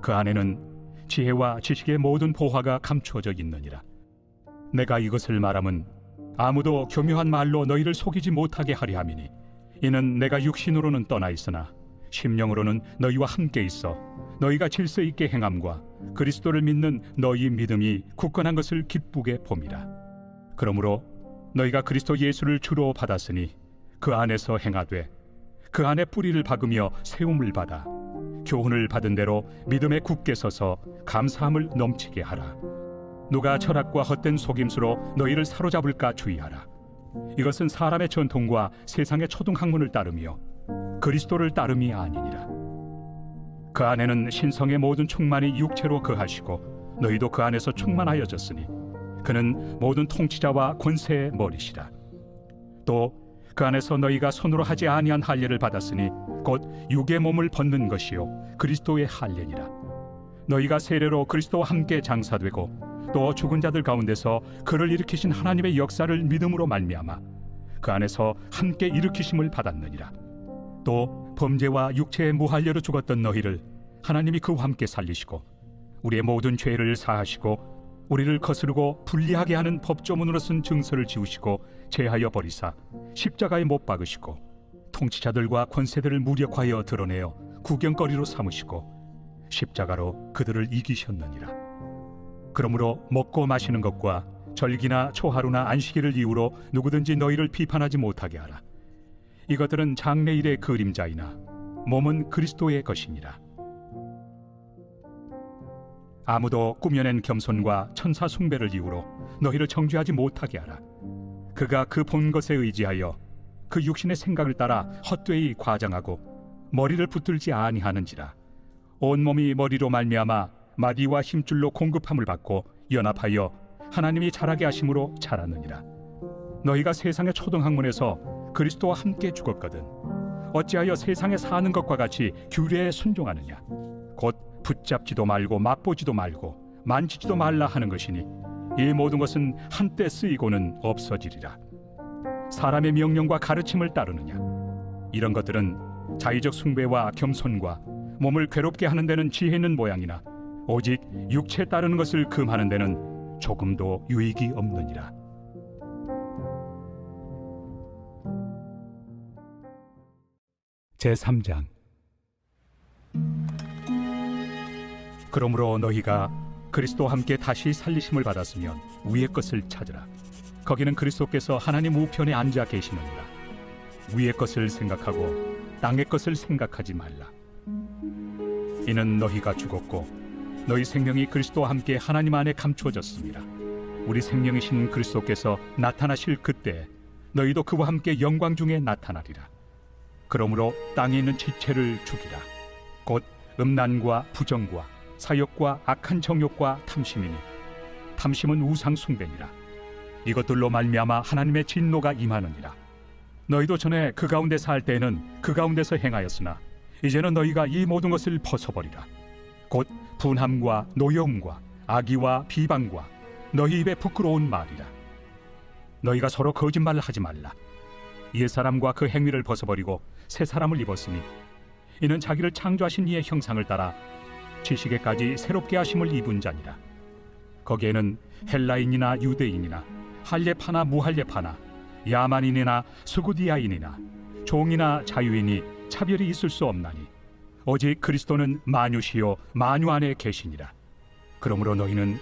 그 안에는 지혜와 지식의 모든 보화가 감추어져 있느니라. 내가 이것을 말함은 아무도 교묘한 말로 너희를 속이지 못하게 하려 함이니 이는 내가 육신으로는 떠나 있으나 심령으로는 너희와 함께 있어 너희가 질서 있게 행함과 그리스도를 믿는 너희 믿음이 굳건한 것을 기쁘게 봄이라. 그러므로 너희가 그리스도 예수를 주로 받았으니 그 안에서 행하되 그 안에 뿌리를 박으며 세움을 받아 교훈을 받은 대로 믿음에 굳게 서서 감사함을 넘치게 하라. 누가 철학과 헛된 속임수로 너희를 사로잡을까 주의하라. 이것은 사람의 전통과 세상의 초등학문을 따르며 그리스도를 따름이 아니니라. 그 안에는 신성의 모든 충만이 육체로 거하시고 너희도 그 안에서 충만하여졌으니 그는 모든 통치자와 권세의 머리시라. 또 그 안에서 너희가 손으로 하지 아니한 할례를 받았으니 곧 육의 몸을 벗는 것이요 그리스도의 할례니라. 너희가 세례로 그리스도와 함께 장사되고 또 죽은 자들 가운데서 그를 일으키신 하나님의 역사를 믿음으로 말미암아 그 안에서 함께 일으키심을 받았느니라. 또 범죄와 육체의 무할례로 죽었던 너희를 하나님이 그와 함께 살리시고 우리의 모든 죄를 사하시고 우리를 거스르고 불리하게 하는 법조문으로 쓴 증서를 지우시고 제하여 버리사 십자가에 못 박으시고 통치자들과 권세들을 무력하여 드러내어 구경거리로 삼으시고 십자가로 그들을 이기셨느니라. 그러므로 먹고 마시는 것과 절기나 초하루나 안식일을 이유로 누구든지 너희를 비판하지 못하게 하라. 이것들은 장래일의 그림자이나 몸은 그리스도의 것이니라. 아무도 꾸며낸 겸손과 천사 숭배를 이유로 너희를 정죄하지 못하게 하라. 그가 그 본 것에 의지하여 그 육신의 생각을 따라 헛되이 과장하고 머리를 붙들지 아니하는지라. 온몸이 머리로 말미암아 마디와 힘줄로 공급함을 받고 연합하여 하나님이 자라게 하심으로 자라느니라. 너희가 세상의 초등학문에서 그리스도와 함께 죽었거든 어찌하여 세상에 사는 것과 같이 규례에 순종하느냐. 곧 붙잡지도 말고 맛보지도 말고 만지지도 말라 하는 것이니 이 모든 것은 한때 쓰이고는 없어지리라. 사람의 명령과 가르침을 따르느냐. 이런 것들은 자의적 숭배와 겸손과 몸을 괴롭게 하는 데는 지혜 있는 모양이나 오직 육체에 따르는 것을 금하는 데는 조금도 유익이 없느니라. 제3장. 그러므로 너희가 그리스도와 함께 다시 살리심을 받았으면 위의 것을 찾으라. 거기는 그리스도께서 하나님 우편에 앉아 계시느니라. 위의 것을 생각하고 땅의 것을 생각하지 말라. 이는 너희가 죽었고 너희 생명이 그리스도와 함께 하나님 안에 감추어졌습니다. 우리 생명이신 그리스도께서 나타나실 그때 너희도 그와 함께 영광 중에 나타나리라. 그러므로 땅에 있는 지체를 죽이라. 곧 음란과 부정과 사욕과 악한 정욕과 탐심이니 탐심은 우상 숭배니라. 이것들로 말미암아 하나님의 진노가 임하느니라. 너희도 전에 그 가운데 살 때에는 그 가운데서 행하였으나 이제는 너희가 이 모든 것을 벗어버리라. 곧 분함과 노여움과 악의와 비방과 너희 입에 부끄러운 말이라. 너희가 서로 거짓말을 하지 말라. 옛사람과 그 행위를 벗어버리고 새 사람을 입었으니 이는 자기를 창조하신 이의 형상을 따라 지식에까지 새롭게 하심을 입은 자니라. 거기에는 헬라인이나 유대인이나 할례파나 무할례파나 야만인이나 수구디아인이나 종이나 자유인이 차별이 있을 수 없나니 오직 그리스도는 만유시요 만유 안에 계시니라. 그러므로 너희는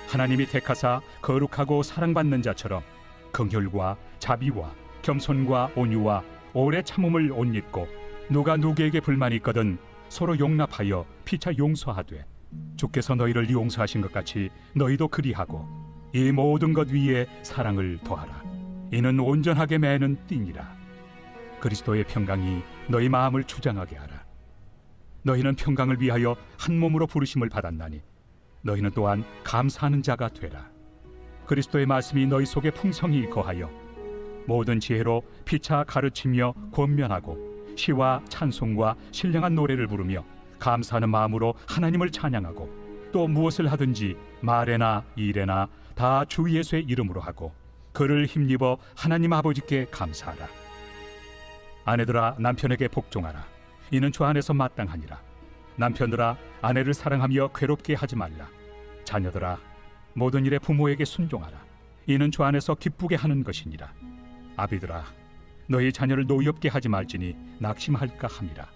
하나님이 택하사 거룩하고 사랑받는 자처럼 긍휼과 자비와 겸손과 온유와 오래 참음을 옷 입고 누가 누구에게 불만이 있거든 서로 용납하여 피차 용서하되 주께서 너희를 용서하신 것 같이 너희도 그리하고 이 모든 것 위에 사랑을 더하라. 이는 온전하게 매는 띠니라. 그리스도의 평강이 너희 마음을 주장하게 하라. 너희는 평강을 위하여 한 몸으로 부르심을 받았나니 너희는 또한 감사하는 자가 되라. 그리스도의 말씀이 너희 속에 풍성히 거하여 모든 지혜로 피차 가르치며 권면하고 시와 찬송과 신령한 노래를 부르며 감사하는 마음으로 하나님을 찬양하고 또 무엇을 하든지 말에나 일에나 다 주 예수의 이름으로 하고 그를 힘입어 하나님 아버지께 감사하라. 아내들아 남편에게 복종하라. 이는 주 안에서 마땅하니라. 남편들아 아내를 사랑하며 괴롭게 하지 말라. 자녀들아 모든 일에 부모에게 순종하라. 이는 주 안에서 기쁘게 하는 것이니라. 아비들아 너희 자녀를 노엽게 하지 말지니 낙심할까 함이라.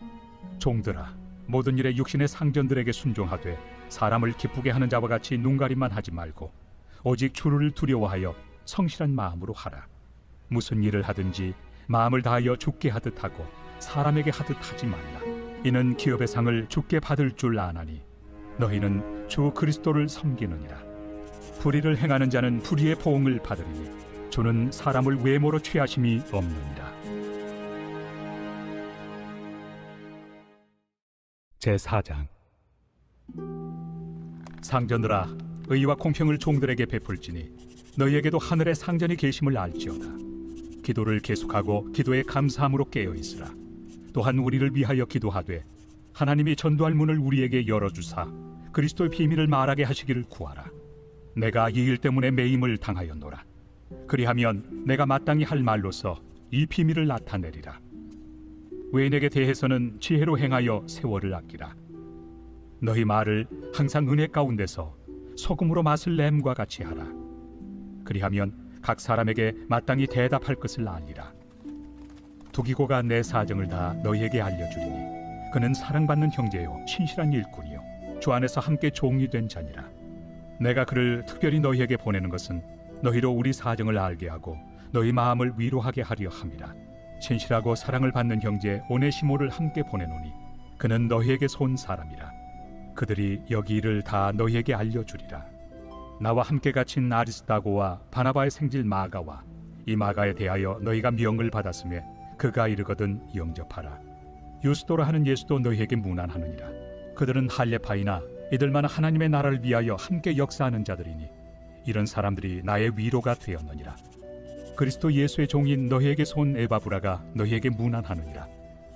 종들아 모든 일에 육신의 상전들에게 순종하되 사람을 기쁘게 하는 자와 같이 눈가림만 하지 말고 오직 주를 두려워하여 성실한 마음으로 하라. 무슨 일을 하든지 마음을 다하여 주께 하듯 하고 사람에게 하듯 하지 말라. 이는 기업의 상을 주께 받을 줄 아나니 너희는 주 그리스도를 섬기느니라. 불의를 행하는 자는 불의의 보응을 받으리니 주는 사람을 외모로 취하심이 없느니라. 제4장. 상전들아 의와 공평을 종들에게 베풀지니 너희에게도 하늘의 상전이 계심을 알지어다. 기도를 계속하고 기도에 감사함으로 깨어있으라. 또한 우리를 위하여 기도하되 하나님이 전도할 문을 우리에게 열어주사 그리스도의 비밀을 말하게 하시기를 구하라. 내가 이 일 때문에 매임을 당하였노라. 그리하면 내가 마땅히 할 말로서 이 비밀을 나타내리라. 외인에게 대해서는 지혜로 행하여 세월을 아끼라. 너희 말을 항상 은혜 가운데서 소금으로 맛을 냄과 같이 하라. 그리하면 각 사람에게 마땅히 대답할 것을 알리라. 두기고가 내 사정을 다 너희에게 알려주리니 그는 사랑받는 형제요 신실한 일꾼이요 주 안에서 함께 종이 된 자니라. 내가 그를 특별히 너희에게 보내는 것은 너희로 우리 사정을 알게 하고 너희 마음을 위로하게 하려 함이라. 신실하고 사랑을 받는 형제 오네시모를 함께 보내노니 그는 너희에게서 온 사람이라. 그들이 여기 일을 다 너희에게 알려주리라. 나와 함께 갇힌 아리스다고와 바나바의 생질 마가와 이 마가에 대하여 너희가 명을 받았으며 그가 이르거든 영접하라. 유스도라 하는 예수도 너희에게 문안하느니라. 그들은 할례파이나 이들만 하나님의 나라를 위하여 함께 역사하는 자들이니 이런 사람들이 나의 위로가 되었느니라. 그리스도 예수의 종인 너희에게서 온 에바브라가 너희에게 문안하느니라.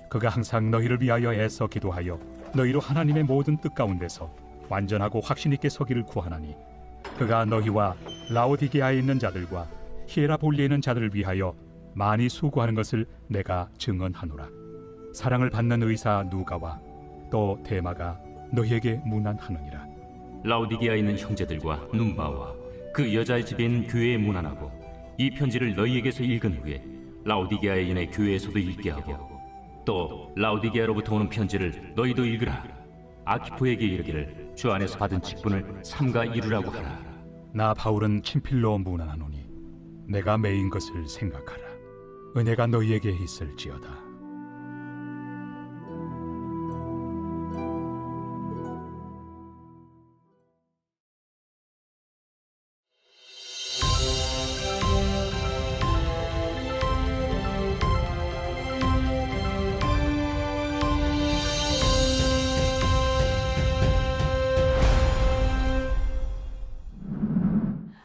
그가 항상 너희를 위하여 애써 기도하여 너희로 하나님의 모든 뜻 가운데서 완전하고 확신 있게 서기를 구하나니 그가 너희와 라오디게아에 있는 자들과 히에라볼리에 있는 자들을 위하여 많이 수고하는 것을 내가 증언하노라. 사랑을 받는 의사 누가와 또 데마가 너희에게 문안하느니라. 라오디게아에 있는 형제들과 num바와 그 여자의 집에 있는 교회에 문안하고 이 편지를 너희에게서 읽은 후에 라오디게아에 있는 교회에서도 읽게 하고 또 라오디게아로부터 오는 편지를 너희도 읽으라. 아키포에게 이르기를 주 안에서 받은 직분을 삼가 이루라고 하라. 나 바울은 친필로 문안하노니 내가 매인 것을 생각하라. 은혜가 너희에게 있을지어다.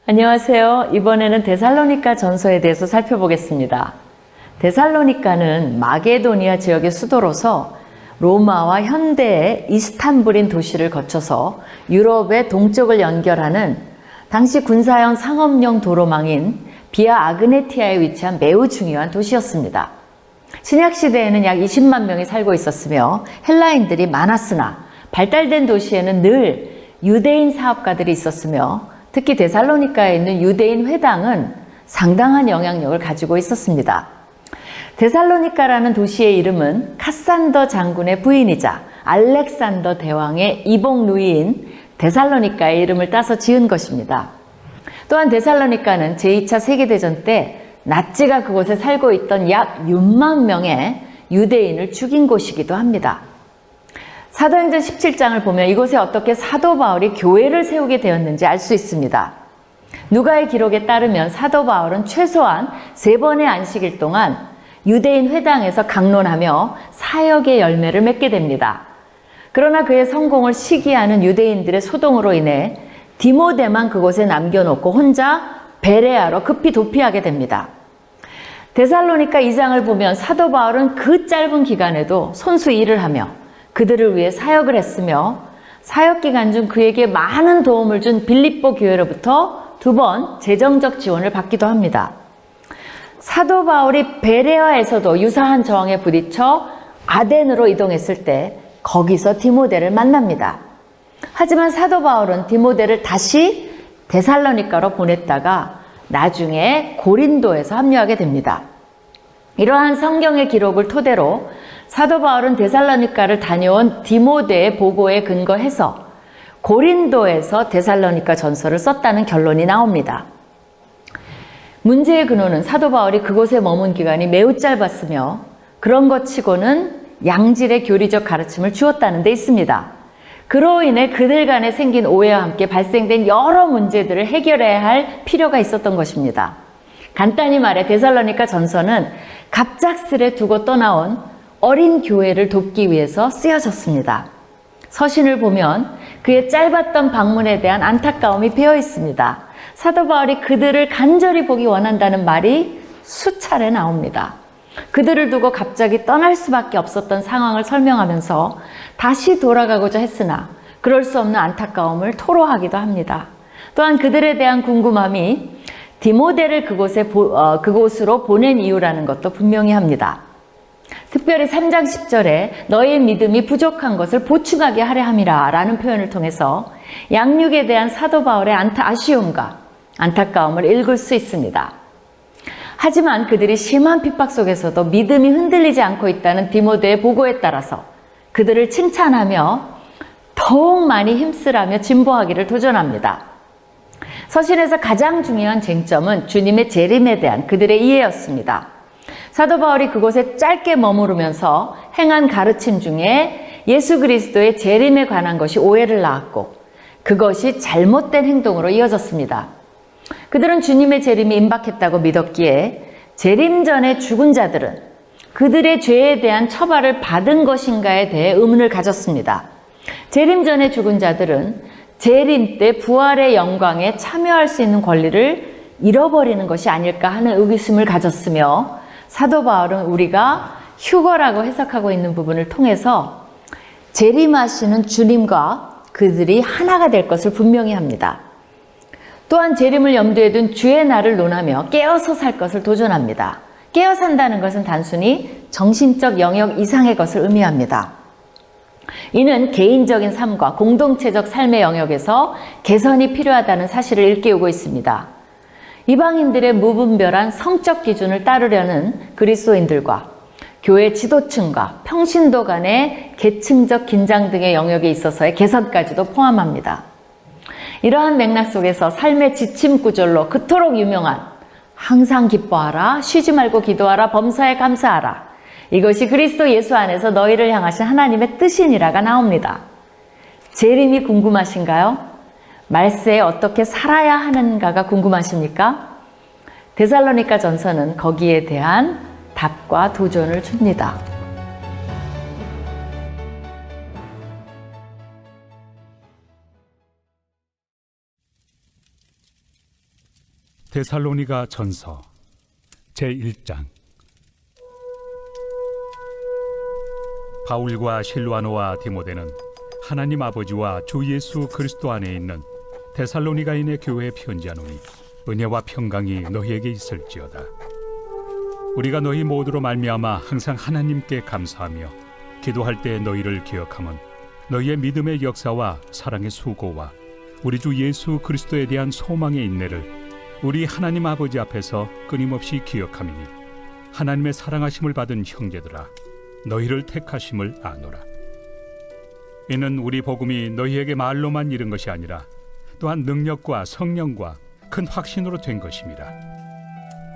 안녕하세요. 이번에는 데살로니가 전서에 대해서 살펴보겠습니다. 데살로니가는 마게도니아 지역의 수도로서 로마와 현대의 이스탄불인 도시를 거쳐서 유럽의 동쪽을 연결하는 당시 군사형 상업용 도로망인 비아 아그네티아에 위치한 매우 중요한 도시였습니다. 신약시대에는 약 20만 명이 살고 있었으며 헬라인들이 많았으나 발달된 도시에는 늘 유대인 사업가들이 있었으며 특히 데살로니가에 있는 유대인 회당은 상당한 영향력을 가지고 있었습니다. 데살로니가라는 도시의 이름은 카산더 장군의 부인이자 알렉산더 대왕의 이복 누이인 데살로니가의 이름을 따서 지은 것입니다. 또한 데살로니가는 제2차 세계대전 때 나치가 그곳에 살고 있던 약 6만 명의 유대인을 죽인 곳이기도 합니다. 사도행전 17장을 보면 이곳에 어떻게 사도 바울이 교회를 세우게 되었는지 알 수 있습니다. 누가의 기록에 따르면 사도 바울은 최소한 3번의 안식일 동안 유대인 회당에서 강론하며 사역의 열매를 맺게 됩니다. 그러나 그의 성공을 시기하는 유대인들의 소동으로 인해 디모데만 그곳에 남겨놓고 혼자 베레아로 급히 도피하게 됩니다. 데살로니가 2장을 보면 사도 바울은 그 짧은 기간에도 손수 일을 하며 그들을 위해 사역을 했으며 사역 기간 중 그에게 많은 도움을 준 빌립보 교회로부터 2번 재정적 지원을 받기도 합니다. 사도 바울이 베레아에서도 유사한 저항에 부딪혀 아덴으로 이동했을 때 거기서 디모데를 만납니다. 하지만 사도 바울은 디모데를 다시 데살로니가로 보냈다가 나중에 고린도에서 합류하게 됩니다. 이러한 성경의 기록을 토대로 사도 바울은 데살로니가를 다녀온 디모데의 보고에 근거해서 고린도에서 데살로니가 전서를 썼다는 결론이 나옵니다. 문제의 근원은 사도 바울이 그곳에 머문 기간이 매우 짧았으며 그런 것 치고는 양질의 교리적 가르침을 주었다는 데 있습니다. 그로 인해 그들 간에 생긴 오해와 함께 발생된 여러 문제들을 해결해야 할 필요가 있었던 것입니다. 간단히 말해 데살로니가 전서는 갑작스레 두고 떠나온 어린 교회를 돕기 위해서 쓰여졌습니다. 서신을 보면 그의 짧았던 방문에 대한 안타까움이 배어 있습니다. 사도 바울이 그들을 간절히 보기 원한다는 말이 수차례 나옵니다. 그들을 두고 갑자기 떠날 수밖에 없었던 상황을 설명하면서 다시 돌아가고자 했으나 그럴 수 없는 안타까움을 토로하기도 합니다. 또한 그들에 대한 궁금함이 디모데를 그곳으로 보낸 이유라는 것도 분명히 합니다. 특별히 3장 10절에 너의 믿음이 부족한 것을 보충하게 하려 함이라 라는 표현을 통해서 양육에 대한 사도 바울의 아쉬움과 안타까움을 읽을 수 있습니다. 하지만 그들이 심한 핍박 속에서도 믿음이 흔들리지 않고 있다는 디모데의 보고에 따라서 그들을 칭찬하며 더욱 많이 힘쓰라며 진보하기를 도전합니다. 서신에서 가장 중요한 쟁점은 주님의 재림에 대한 그들의 이해였습니다. 사도 바울이 그곳에 짧게 머무르면서 행한 가르침 중에 예수 그리스도의 재림에 관한 것이 오해를 낳았고 그것이 잘못된 행동으로 이어졌습니다. 그들은 주님의 재림이 임박했다고 믿었기에 재림 전에 죽은 자들은 그들의 죄에 대한 처벌을 받은 것인가에 대해 의문을 가졌습니다. 재림 전에 죽은 자들은 재림 때 부활의 영광에 참여할 수 있는 권리를 잃어버리는 것이 아닐까 하는 의구심을 가졌으며 사도 바울은 우리가 휴거라고 해석하고 있는 부분을 통해서 재림하시는 주님과 그들이 하나가 될 것을 분명히 합니다. 또한 재림을 염두에 둔 주의 날을 논하며 깨어서 살 것을 도전합니다. 깨어 산다는 것은 단순히 정신적 영역 이상의 것을 의미합니다. 이는 개인적인 삶과 공동체적 삶의 영역에서 개선이 필요하다는 사실을 일깨우고 있습니다. 이방인들의 무분별한 성적 기준을 따르려는 그리스도인들과 교회 지도층과 평신도 간의 계층적 긴장 등의 영역에 있어서의 개선까지도 포함합니다. 이러한 맥락 속에서 삶의 지침 구절로 그토록 유명한 항상 기뻐하라, 쉬지 말고 기도하라, 범사에 감사하라. 이것이 그리스도 예수 안에서 너희를 향하신 하나님의 뜻이니라가 나옵니다. 재림이 궁금하신가요? 말세에 어떻게 살아야 하는가가 궁금하십니까? 데살로니가 전서는 거기에 대한 답과 도전을 줍니다. 데살로니가 전서 제1장. 바울과 실와노와 디모데는 하나님 아버지와 주 예수 그리스도 안에 있는 데살로니가인의 교회에 편지하노니 은혜와 평강이 너희에게 있을지어다. 우리가 너희 모두로 말미암아 항상 하나님께 감사하며 기도할 때 너희를 기억함은 너희의 믿음의 역사와 사랑의 수고와 우리 주 예수 그리스도에 대한 소망의 인내를 우리 하나님 아버지 앞에서 끊임없이 기억함이니 하나님의 사랑하심을 받은 형제들아 너희를 택하심을 아노라. 이는 우리 복음이 너희에게 말로만 이른 것이 아니라 또한 능력과 성령과 큰 확신으로 된 것임이라.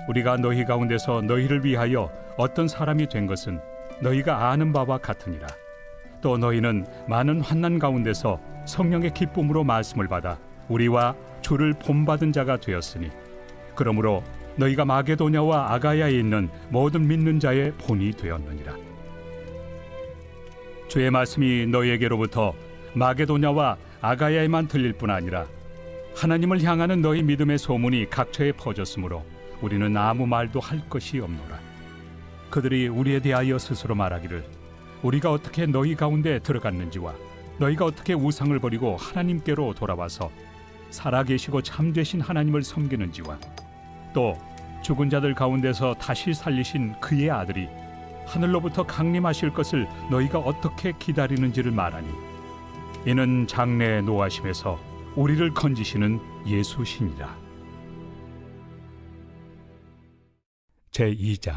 우리가 너희 가운데서 너희를 위하여 어떤 사람이 된 것은 너희가 아는 바와 같으니라. 또 너희는 많은 환난 가운데서 성령의 기쁨으로 말씀을 받아 우리와 주를 본받은 자가 되었으니 그러므로 너희가 마게도냐와 아가야에 있는 모든 믿는 자의 본이 되었느니라. 주의 말씀이 너희에게로부터 마게도냐와 아가야에만 들릴 뿐 아니라 하나님을 향하는 너희 믿음의 소문이 각처에 퍼졌으므로 우리는 아무 말도 할 것이 없노라. 그들이 우리에 대하여 스스로 말하기를 우리가 어떻게 너희 가운데 들어갔는지와 너희가 어떻게 우상을 버리고 하나님께로 돌아와서 살아계시고 참되신 하나님을 섬기는지와 또 죽은 자들 가운데서 다시 살리신 그의 아들이 하늘로부터 강림하실 것을 너희가 어떻게 기다리는지를 말하니 이는 장래의 노하심에서 우리를 건지시는 예수시니라. 제2장.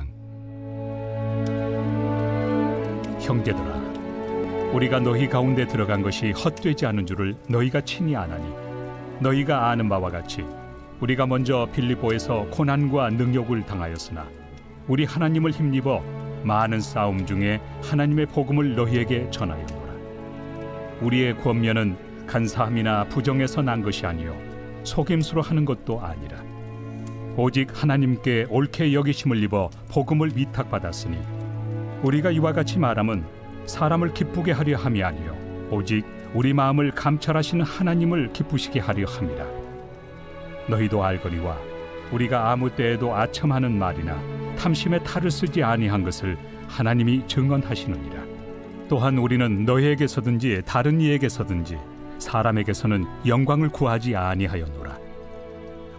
형제들아, 우리가 너희 가운데 들어간 것이 헛되지 않은 줄을 너희가 친히 아나니 너희가 아는 바와 같이 우리가 먼저 빌립보에서 고난과 능욕을 당하였으나 우리 하나님을 힘입어 많은 싸움 중에 하나님의 복음을 너희에게 전하였노라. 우리의 권면은 간사함이나 부정에서 난 것이 아니요 속임수로 하는 것도 아니라 오직 하나님께 옳게 여기심을 입어 복음을 위탁받았으니 우리가 이와 같이 말함은 사람을 기쁘게 하려 함이 아니요 오직 우리 마음을 감찰하시는 하나님을 기쁘시게 하려 함이라. 너희도 알거니와 우리가 아무 때에도 아첨하는 말이나 탐심의 탈을 쓰지 아니한 것을 하나님이 증언하시느니라. 또한 우리는 너희에게서든지 다른 이에게서든지 사람에게서는 영광을 구하지 아니하였노라.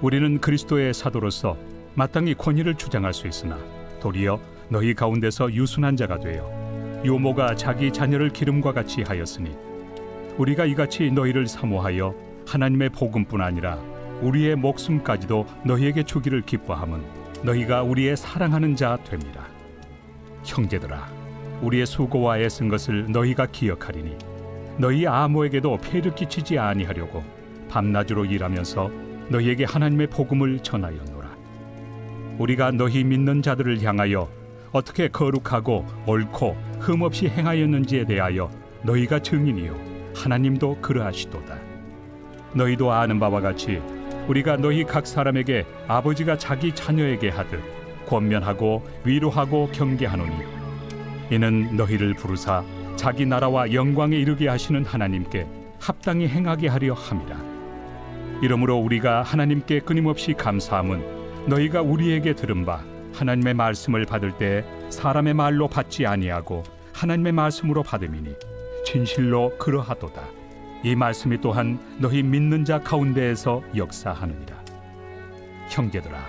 우리는 그리스도의 사도로서 마땅히 권위를 주장할 수 있으나 도리어 너희 가운데서 유순한 자가 되어 유모가 자기 자녀를 기름과 같이 하였으니 우리가 이같이 너희를 사모하여 하나님의 복음뿐 아니라 우리의 목숨까지도 너희에게 주기를 기뻐함은 너희가 우리의 사랑하는 자 됩니다. 형제들아, 우리의 수고와 애쓴 것을 너희가 기억하리니 너희 아무에게도 폐를 끼치지 아니하려고 밤낮으로 일하면서 너희에게 하나님의 복음을 전하였노라. 우리가 너희 믿는 자들을 향하여 어떻게 거룩하고 옳고 흠없이 행하였는지에 대하여 너희가 증인이요 하나님도 그러하시도다. 너희도 아는 바와 같이 우리가 너희 각 사람에게 아버지가 자기 자녀에게 하듯 권면하고 위로하고 경계하노니, 이는 너희를 부르사 자기 나라와 영광에 이르게 하시는 하나님께 합당히 행하게 하려 함이라. 이러므로 우리가 하나님께 끊임없이 감사함은 너희가 우리에게 들은 바 하나님의 말씀을 받을 때 사람의 말로 받지 아니하고 하나님의 말씀으로 받음이니 진실로 그러하도다. 이 말씀이 또한 너희 믿는 자 가운데에서 역사하느니라. 형제들아,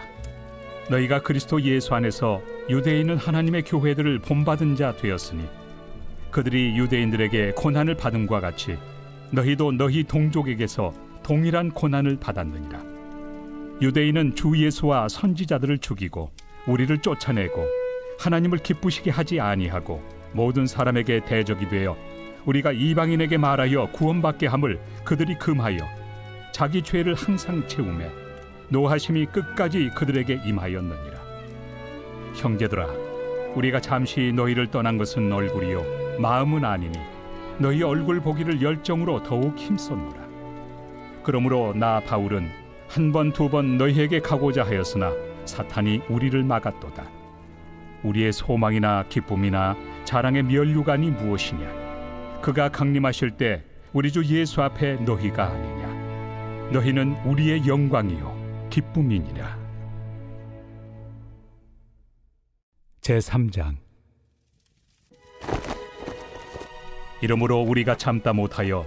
너희가 그리스도 예수 안에서 유대인은 하나님의 교회들을 본받은 자 되었으니 그들이 유대인들에게 고난을 받음과 같이 너희도 너희 동족에게서 동일한 고난을 받았느니라. 유대인은 주 예수와 선지자들을 죽이고 우리를 쫓아내고 하나님을 기쁘시게 하지 아니하고 모든 사람에게 대적이 되어 우리가 이방인에게 말하여 구원받게 함을 그들이 금하여 자기 죄를 항상 채우매 노하심이 끝까지 그들에게 임하였느니라. 형제들아, 우리가 잠시 너희를 떠난 것은 얼굴이요 마음은 아니니 너희 얼굴 보기를 열정으로 더욱 힘썼노라. 그러므로 나 바울은 한 번 두 번 너희에게 가고자 하였으나 사탄이 우리를 막았도다. 우리의 소망이나 기쁨이나 자랑의 면류관이 무엇이냐? 그가 강림하실 때 우리 주 예수 앞에 너희가 아니냐? 너희는 우리의 영광이요 기쁨이니라. 제3장. 이러므로 우리가 참다 못하여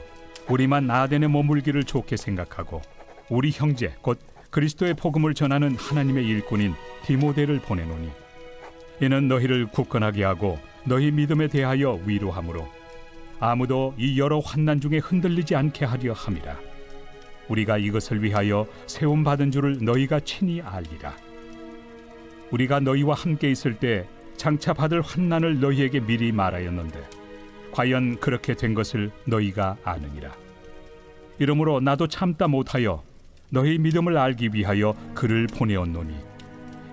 우리만 아덴에 머물기를 좋게 생각하고 우리 형제 곧 그리스도의 복음을 전하는 하나님의 일꾼인 디모데를 보내노니, 이는 너희를 굳건하게 하고 너희 믿음에 대하여 위로하므로 아무도 이 여러 환난 중에 흔들리지 않게 하려 함이라. 우리가 이것을 위하여 세움 받은 줄을 너희가 친히 알리라. 우리가 너희와 함께 있을 때 장차 받을 환난을 너희에게 미리 말하였는데 과연 그렇게 된 것을 너희가 아느니라. 이러므로 나도 참다 못하여 너희 믿음을 알기 위하여 그를 보내었노니,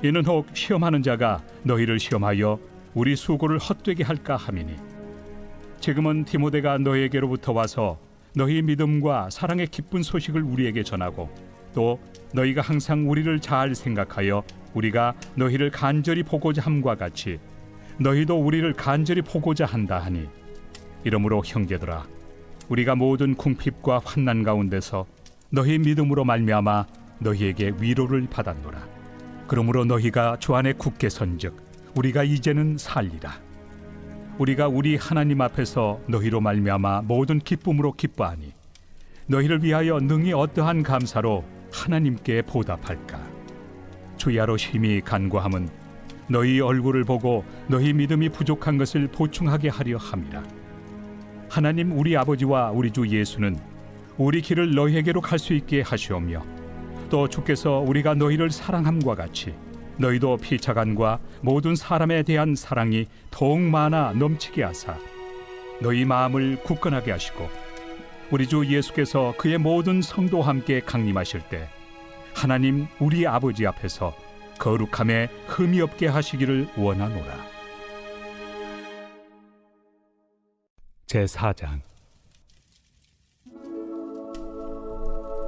이는 혹 시험하는 자가 너희를 시험하여 우리 수고를 헛되게 할까 함이니, 지금은 디모데가 너희에게로부터 와서 너희 믿음과 사랑의 기쁜 소식을 우리에게 전하고 또 너희가 항상 우리를 잘 생각하여 우리가 너희를 간절히 보고자 함과 같이 너희도 우리를 간절히 보고자 한다 하니, 이러므로 형제들아, 우리가 모든 궁핍과 환난 가운데서 너희 믿음으로 말미암아 너희에게 위로를 받았노라. 그러므로 너희가 주 안에 굳게 선즉 우리가 이제는 살리라. 우리가 우리 하나님 앞에서 너희로 말미암아 모든 기쁨으로 기뻐하니 너희를 위하여 능히 어떠한 감사로 하나님께 보답할까? 주야로 심히 간구함은 너희 얼굴을 보고 너희 믿음이 부족한 것을 보충하게 하려 함이라. 하나님 우리 아버지와 우리 주 예수는 우리 길을 너희에게로 갈 수 있게 하시오며, 또 주께서 우리가 너희를 사랑함과 같이 너희도 피차간과 모든 사람에 대한 사랑이 더욱 많아 넘치게 하사 너희 마음을 굳건하게 하시고, 우리 주 예수께서 그의 모든 성도와 함께 강림하실 때 하나님 우리 아버지 앞에서 거룩함에 흠이 없게 하시기를 원하노라. 제4장.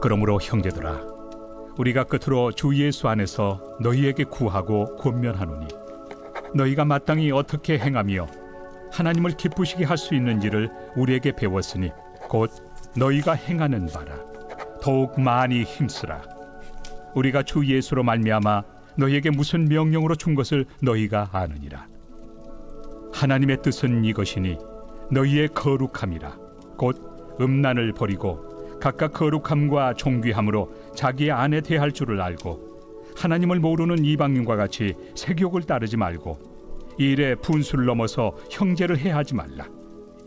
그러므로 형제들아, 우리가 끝으로 주 예수 안에서 너희에게 구하고 권면하노니, 너희가 마땅히 어떻게 행하며 하나님을 기쁘시게 할 수 있는지를 우리에게 배웠으니 곧 너희가 행하는 바라. 더욱 많이 힘쓰라. 우리가 주 예수로 말미암아 너희에게 무슨 명령으로 준 것을 너희가 아느니라. 하나님의 뜻은 이것이니 너희의 거룩함이라. 곧 음란을 버리고 각각 거룩함과 존귀함으로 자기의 아내 대할 줄을 알고, 하나님을 모르는 이방인과 같이 세욕을 따르지 말고 이 일에 분수를 넘어서 형제를 해하지 말라.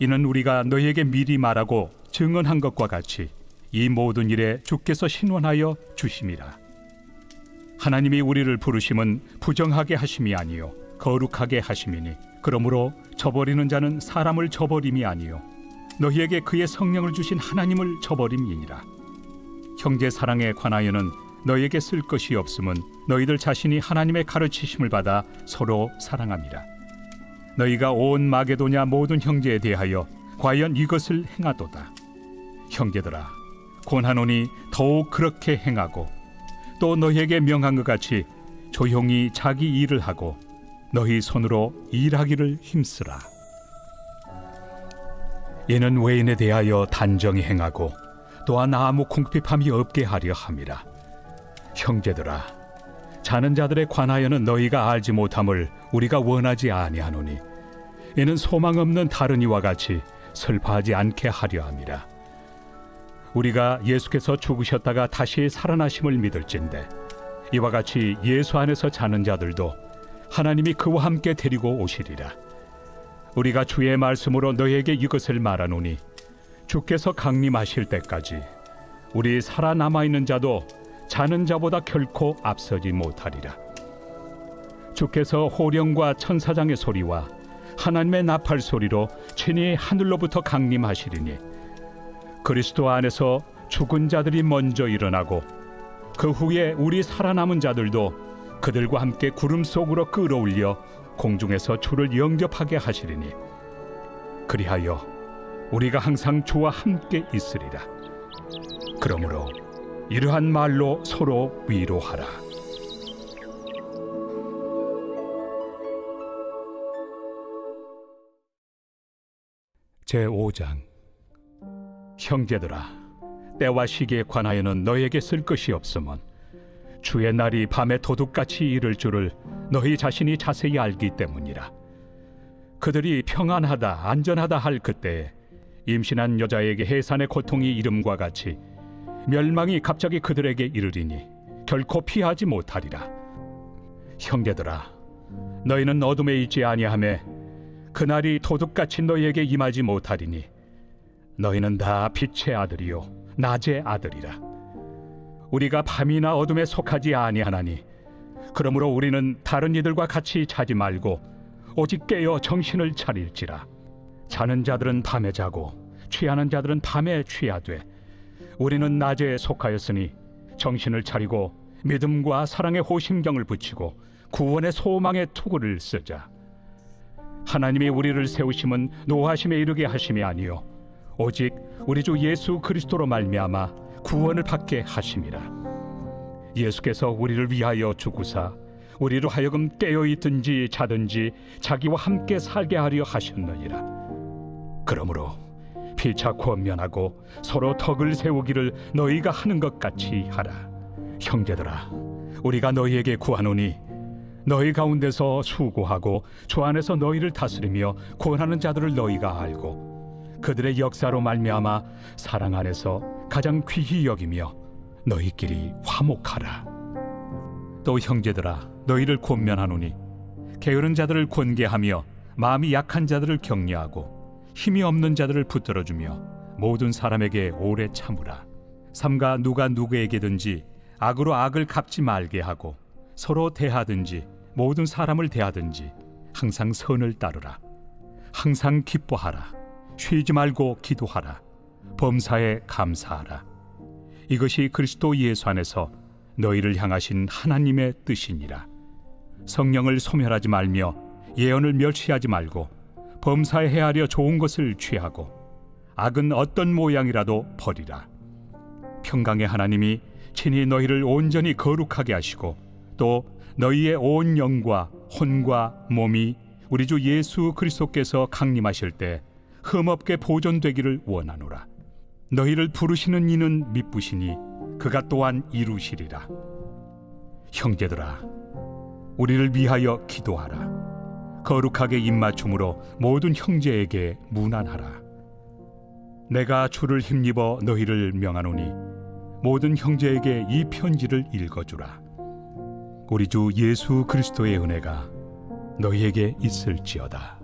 이는 우리가 너희에게 미리 말하고 증언한 것과 같이 이 모든 일에 주께서 신원하여 주심이라. 하나님이 우리를 부르심은 부정하게 하심이 아니요 거룩하게 하심이니, 그러므로 저버리는 자는 사람을 저버림이 아니요 너희에게 그의 성령을 주신 하나님을 저버림이니라. 형제 사랑에 관하여는 너희에게 쓸 것이 없음은 너희들 자신이 하나님의 가르치심을 받아 서로 사랑함이라. 너희가 온 마게도냐 모든 형제에 대하여 과연 이것을 행하도다. 형제들아, 권하노니 더욱 그렇게 행하고 또 너희에게 명한 것 같이 조용히 자기 일을 하고 너희 손으로 일하기를 힘쓰라. 이는 외인에 대하여 단정히 행하고 또한 아무 궁핍함이 없게 하려 함이라. 형제들아, 자는 자들에 관하여는 너희가 알지 못함을 우리가 원하지 아니하노니 이는 소망 없는 다른 이와 같이 슬퍼하지 않게 하려 함이라. 우리가 예수께서 죽으셨다가 다시 살아나심을 믿을진대 이와 같이 예수 안에서 자는 자들도 하나님이 그와 함께 데리고 오시리라. 우리가 주의 말씀으로 너희에게 이것을 말하노니 주께서 강림하실 때까지 우리 살아남아 있는 자도 자는 자보다 결코 앞서지 못하리라. 주께서 호령과 천사장의 소리와 하나님의 나팔 소리로 친히 하늘로부터 강림하시리니 그리스도 안에서 죽은 자들이 먼저 일어나고 그 후에 우리 살아남은 자들도 그들과 함께 구름 속으로 끌어올려 공중에서 주를 영접하게 하시리니 그리하여 우리가 항상 주와 함께 있으리라. 그러므로 이러한 말로 서로 위로하라. 제5장. 형제들아, 때와 시기에 관하여는 너희에게 쓸 것이 없으면 주의 날이 밤에 도둑같이 이를 줄을 너희 자신이 자세히 알기 때문이라. 그들이 평안하다 안전하다 할 그때에 임신한 여자에게 해산의 고통이 이름과 같이 멸망이 갑자기 그들에게 이르리니 결코 피하지 못하리라. 형제들아, 너희는 어둠에 있지 아니하매 그날이 도둑같이 너희에게 임하지 못하리니 너희는 다 빛의 아들이요 낮의 아들이라. 우리가 밤이나 어둠에 속하지 아니하나니 그러므로 우리는 다른 이들과 같이 자지 말고 오직 깨어 정신을 차릴지라. 자는 자들은 밤에 자고 취하는 자들은 밤에 취하되 우리는 낮에 속하였으니 정신을 차리고 믿음과 사랑의 호심경을 붙이고 구원의 소망의 투구를 쓰자. 하나님이 우리를 세우심은 노하심에 이르게 하심이 아니요 오직 우리 주 예수 그리스도로 말미암아 구원을 받게 하심이라. 예수께서 우리를 위하여 죽으사 우리로 하여금 깨어 있든지 자든지 자기와 함께 살게 하려 하셨느니라. 그러므로 피차 권면하고 서로 덕을 세우기를 너희가 하는 것 같이 하라. 형제들아, 우리가 너희에게 구하노니 너희 가운데서 수고하고 주 안에서 너희를 다스리며 권하는 자들을 너희가 알고 그들의 역사로 말미암아 사랑 안에서 가장 귀히 여기며 너희끼리 화목하라. 또 형제들아, 너희를 권면하노니 게으른 자들을 권계하며 마음이 약한 자들을 격려하고 힘이 없는 자들을 붙들어주며 모든 사람에게 오래 참으라. 삼가 누가 누구에게든지 악으로 악을 갚지 말게 하고 서로 대하든지 모든 사람을 대하든지 항상 선을 따르라. 항상 기뻐하라. 쉬지 말고 기도하라. 범사에 감사하라. 이것이 그리스도 예수 안에서 너희를 향하신 하나님의 뜻이니라. 성령을 소멸하지 말며 예언을 멸시하지 말고 범사에 헤아려 좋은 것을 취하고 악은 어떤 모양이라도 버리라. 평강의 하나님이 친히 너희를 온전히 거룩하게 하시고 또 너희의 온 영과 혼과 몸이 우리 주 예수 그리스도께서 강림하실 때 흠없게 보존되기를 원하노라. 너희를 부르시는 이는 미쁘시니 그가 또한 이루시리라. 형제들아, 우리를 위하여 기도하라. 거룩하게 입맞춤으로 모든 형제에게 문안하라. 내가 주를 힘입어 너희를 명하노니 모든 형제에게 이 편지를 읽어주라. 우리 주 예수 그리스도의 은혜가 너희에게 있을지어다.